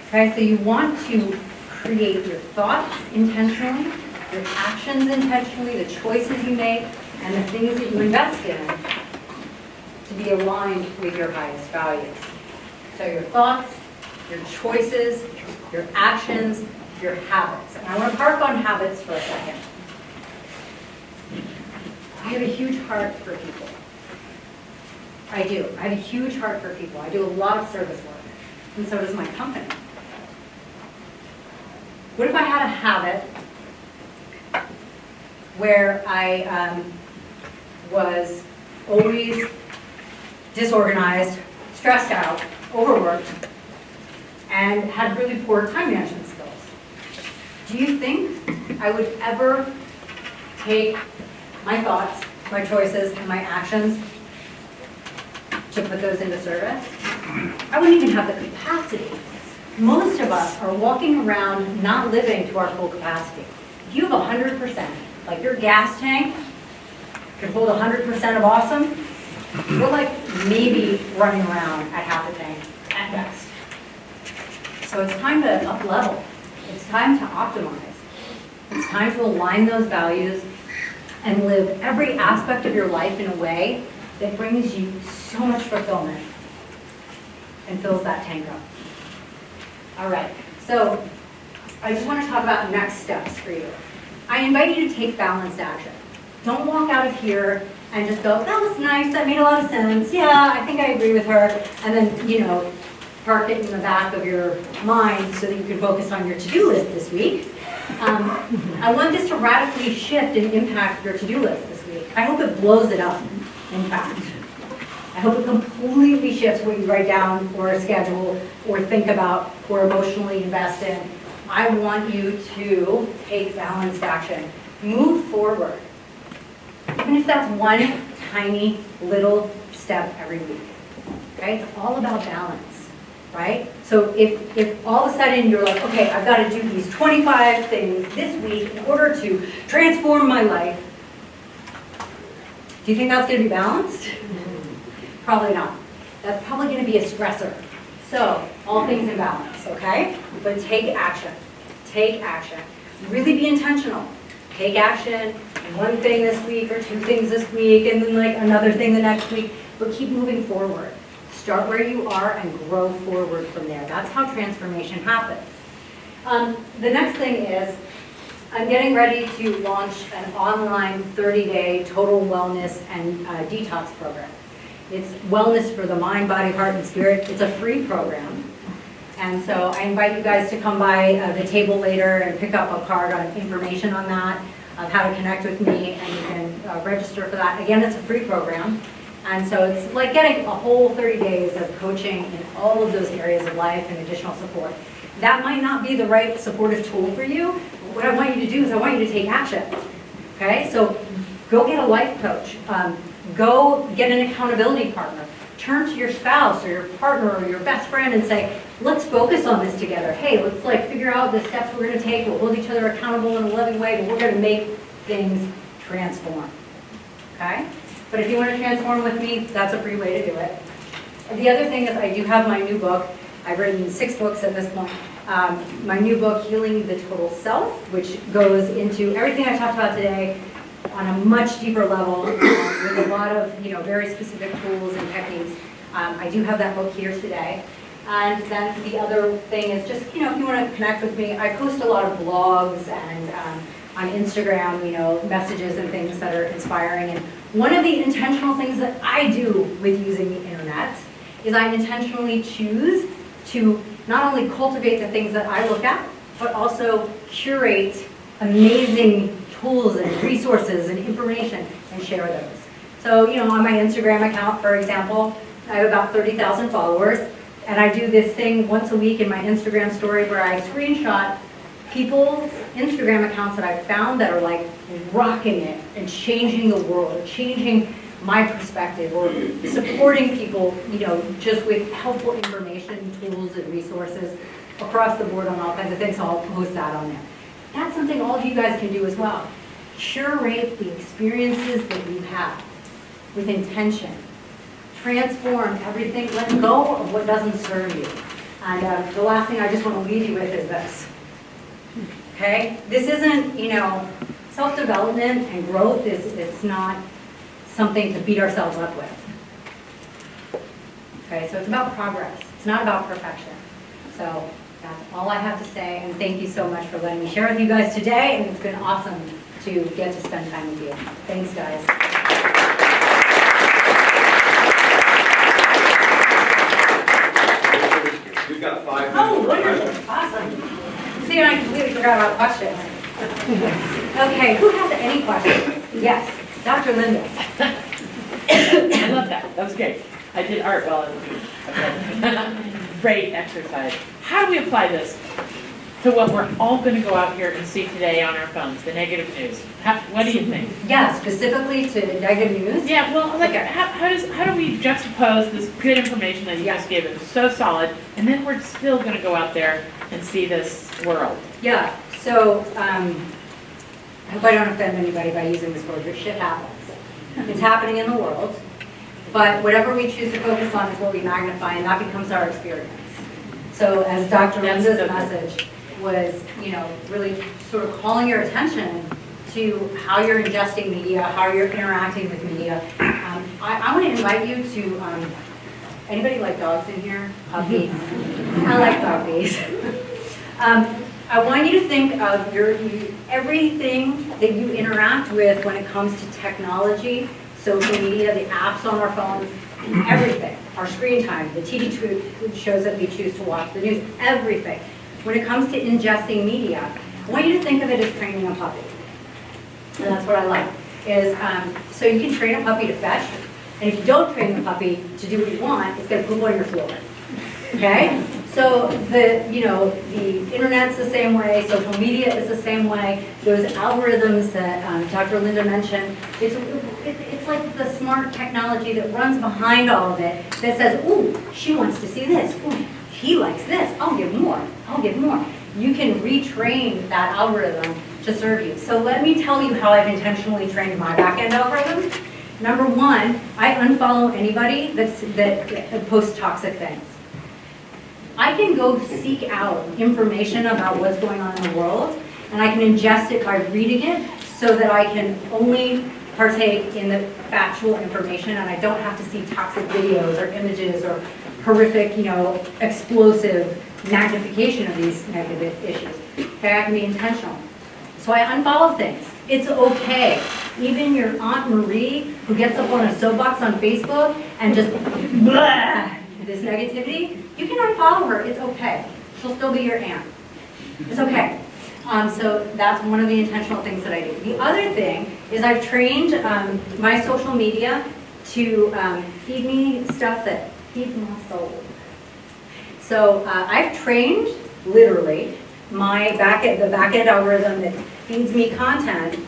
Okay, so you want to create your thoughts intentionally, your actions intentionally, the choices you make, and the things that you invest in to be aligned with your highest values. So your thoughts, your choices, your actions, your habits. And I want to park on habits for a second. I have a huge heart for people. I do. I have a huge heart for people. I do a lot of service work, and so does my company. What if I had a habit where I was always disorganized, stressed out, overworked, and had really poor time management skills? Do you think I would ever take my thoughts, my choices, and my actions to put those into service, I wouldn't even have the capacity. Most of us are walking around not living to our full capacity. If you have 100%, like your gas tank can hold 100% of awesome, we're like maybe running around at half a tank at best. So it's time to up level. It's time to optimize. It's time to align those values and live every aspect of your life in a way that brings you so much fulfillment and fills that tank up. All right, so I just want to talk about next steps for you. I invite you to take balanced action. Don't walk out of here and just go, that was nice, that made a lot of sense, yeah, I think I agree with her, and then, park it in the back of your mind so that you can focus on your to-do list this week. I want this to radically shift and impact your to-do list this week. I hope it blows it up, in fact. I hope it completely shifts what you write down or schedule or think about or emotionally invest in. I want you to take balanced action. Move forward. Even if that's one tiny little step every week. Okay? It's all about balance, right? So if all of a sudden you're like, okay, I've got to do these 25 things this week in order to transform my life, do you think that's going to be balanced? Probably not. That's probably going to be a stressor. So, all things in balance, okay? But take action. Take action. Really be intentional. Take action, one thing this week or two things this week, and then like another thing the next week, but keep moving forward. Start where you are and grow forward from there. That's how transformation happens. The next thing is, I'm getting ready to launch an online 30-day total wellness and detox program. It's wellness for the mind, body, heart, and spirit. It's a free program. And so I invite you guys to come by the table later and pick up a card on information on that, of how to connect with me, and you can register for that. Again, it's a free program. And so it's like getting a whole 30 days of coaching in all of those areas of life and additional support. That might not be the right supportive tool for you. But what I want you to do is I want you to take action. Okay? So go get a life coach. Go get an accountability partner. Turn to your spouse or your partner or your best friend and say, let's focus on this together. Hey, let's figure out the steps we're going to take. We'll hold each other accountable in a loving way, but we're going to make things transform. Okay? But if you want to transform with me, that's a free way to do it. And the other thing is I do have my new book. I've written 6 books at this point. My new book, Healing the Total Self, which goes into everything I talked about today on a much deeper level with a lot of very specific tools and techniques. I do have that book here today. And then the other thing is just, if you want to connect with me, I post a lot of blogs and on Instagram, messages and things that are inspiring. And one of the intentional things that I do with using the internet is I intentionally choose to not only cultivate the things that I look at, but also curate amazing tools and resources and information and share those. So, on my Instagram account, for example, I have about 30,000 followers, and I do this thing once a week in my Instagram story where I screenshot people's Instagram accounts that I've found that are like rocking it and changing the world, or changing my perspective, or supporting people, just with helpful information, tools, and resources across the board on all kinds of things. So I'll post that on there. That's something all of you guys can do as well. Curate the experiences that you have with intention. Transform everything. Let go of what doesn't serve you. And the last thing I just want to leave you with is this. Okay? This isn't, self-development and growth it's not something to beat ourselves up with. Okay? So it's about progress. It's not about perfection. So that's all I have to say, and thank you so much for letting me share with you guys today, and it's been awesome to get to spend time with you. Thanks, guys. We've got 5 minutes. Oh, wonderful. Awesome. See, I completely forgot about questions. Okay, who has any questions? Yes, Dr. Linda. I love that. That was great. I did art while I was doing it. Great exercise. How do we apply this? So what we're all gonna go out here and see today on our phones, the negative news, what do you think? Yeah, specifically to negative news. Yeah, well, like, Okay. how do we juxtapose this good information that you Yeah. just gave us, so solid, and then we're still gonna go out there and see this world? Yeah, so, I hope I don't offend anybody by using this word, but shit happens. It's happening in the world, but whatever we choose to focus on is what we magnify, and that becomes our experience. So as Dr. That's Linda's the- message was, really sort of calling your attention to how you're ingesting media, how you're interacting with media. I want to invite you to, anybody like dogs in here? Puppies? I like puppies. I want you to think of everything that you interact with when it comes to technology, social media, the apps on our phones, everything. Our screen time, the TV shows that we choose to watch, the news, everything. When it comes to ingesting media, I want you to think of it as training a puppy. And that's what I like, is so you can train a puppy to fetch, and if you don't train the puppy to do what you want, it's going to poop on your floor. Okay? So the internet's the same way, social media is the same way. Those algorithms that Dr. Linda mentioned, it's like the smart technology that runs behind all of it that says, ooh, she wants to see this. Ooh, he likes this. I'll give more. I'll give more. You can retrain that algorithm to serve you. So let me tell you how I've intentionally trained my back-end algorithm. Number one, I unfollow anybody that posts toxic things. I can go seek out information about what's going on in the world, and I can ingest it by reading it so that I can only partake in the factual information, and I don't have to see toxic videos or images or horrific, explosive magnification of these negative issues. Okay, I can be intentional. So I unfollow things. It's okay. Even your Aunt Marie, who gets up on a soapbox on Facebook and just blah, this negativity, you can unfollow her. It's okay. She'll still be your aunt. It's okay. So that's one of the intentional things that I do. The other thing is I've trained my social media to feed me stuff that feeds my soul. So I've trained, literally, the back-end algorithm that feeds me content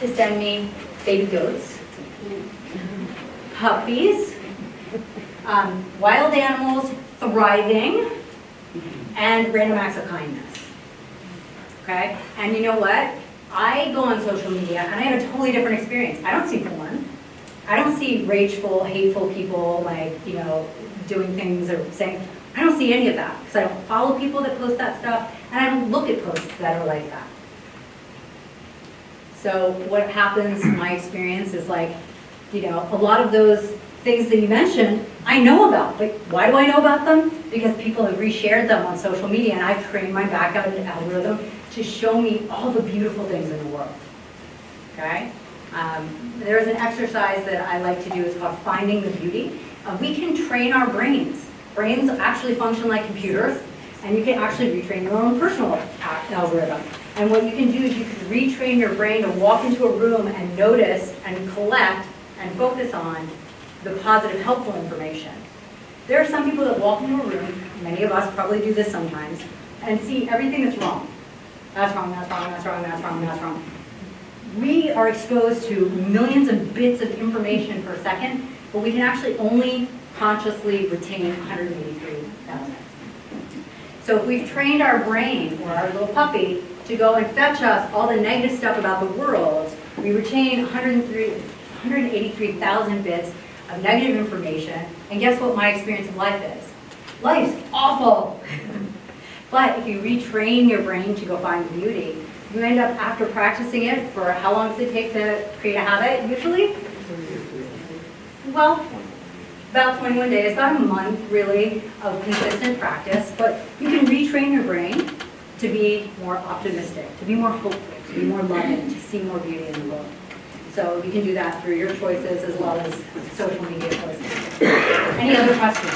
to send me baby goats, puppies, wild animals thriving, and random acts of kindness. Okay? And you know what? I go on social media and I have a totally different experience. I don't see porn. I don't see rageful, hateful people doing things or saying, I don't see any of that because I don't follow people that post that stuff and I don't look at posts that are like that. So what happens in my experience is a lot of those things that you mentioned, I know about. But why do I know about them? Because people have reshared them on social media and I've trained my back-end algorithm to show me all the beautiful things in the world. Okay? There's an exercise that I like to do, it's called Finding the Beauty. We can train our brains. Brains actually function like computers, and you can actually retrain your own personal algorithm. And what you can do is you can retrain your brain to walk into a room and notice and collect and focus on the positive, helpful information. There are some people that walk into a room, many of us probably do this sometimes, and see everything that's wrong. That's wrong, that's wrong, that's wrong, that's wrong, that's wrong. We are exposed to millions of bits of information per second, but we can actually only consciously retain 183,000. So if we've trained our brain, or our little puppy, to go and fetch us all the negative stuff about the world, we retain 183,000 bits of negative information, and guess what my experience of life is? Life's awful. But if you retrain your brain to go find beauty, you end up, after practicing it for how long does it take to create a habit usually? Well, about 21 days, about a month really of consistent practice, but you can retrain your brain to be more optimistic, to be more hopeful, to be more loving, to see more beauty in the world. So you can do that through your choices as well as social media choices. Any other questions?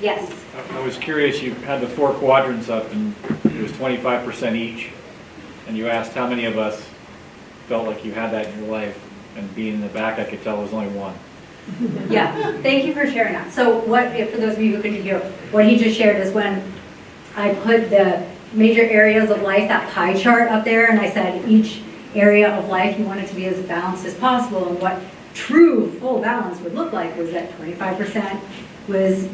Yes? I was curious, you had the 4 quadrants up and it was 25% each, and you asked how many of us felt like you had that in your life, and being in the back, I could tell it was only 1. Yeah, thank you for sharing that. So for those of you who couldn't hear, what he just shared is when I put the major areas of life, that pie chart up there, and I said each area of life you want it to be as balanced as possible, and what true full balance would look like was that 25% was,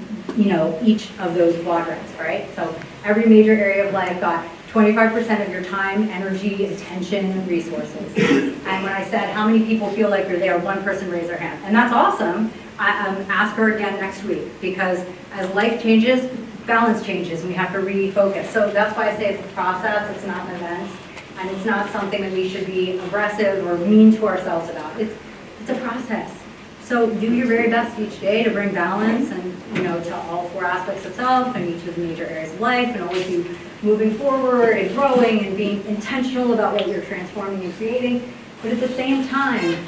each of those quadrants, right? So every major area of life got 25% of your time, energy, attention, resources. And when I said, how many people feel like you're there, one person raised their hand. And that's awesome. Ask her again next week, because as life changes, balance changes, and we have to refocus. So that's why I say it's a process, it's not an event, and it's not something that we should be aggressive or mean to ourselves about. It's a process. So do your very best each day to bring balance and, to all 4 aspects of self and each of the major areas of life, and always be moving forward and growing and being intentional about what you're transforming and creating. But at the same time,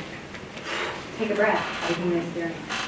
take a breath, have a human experience.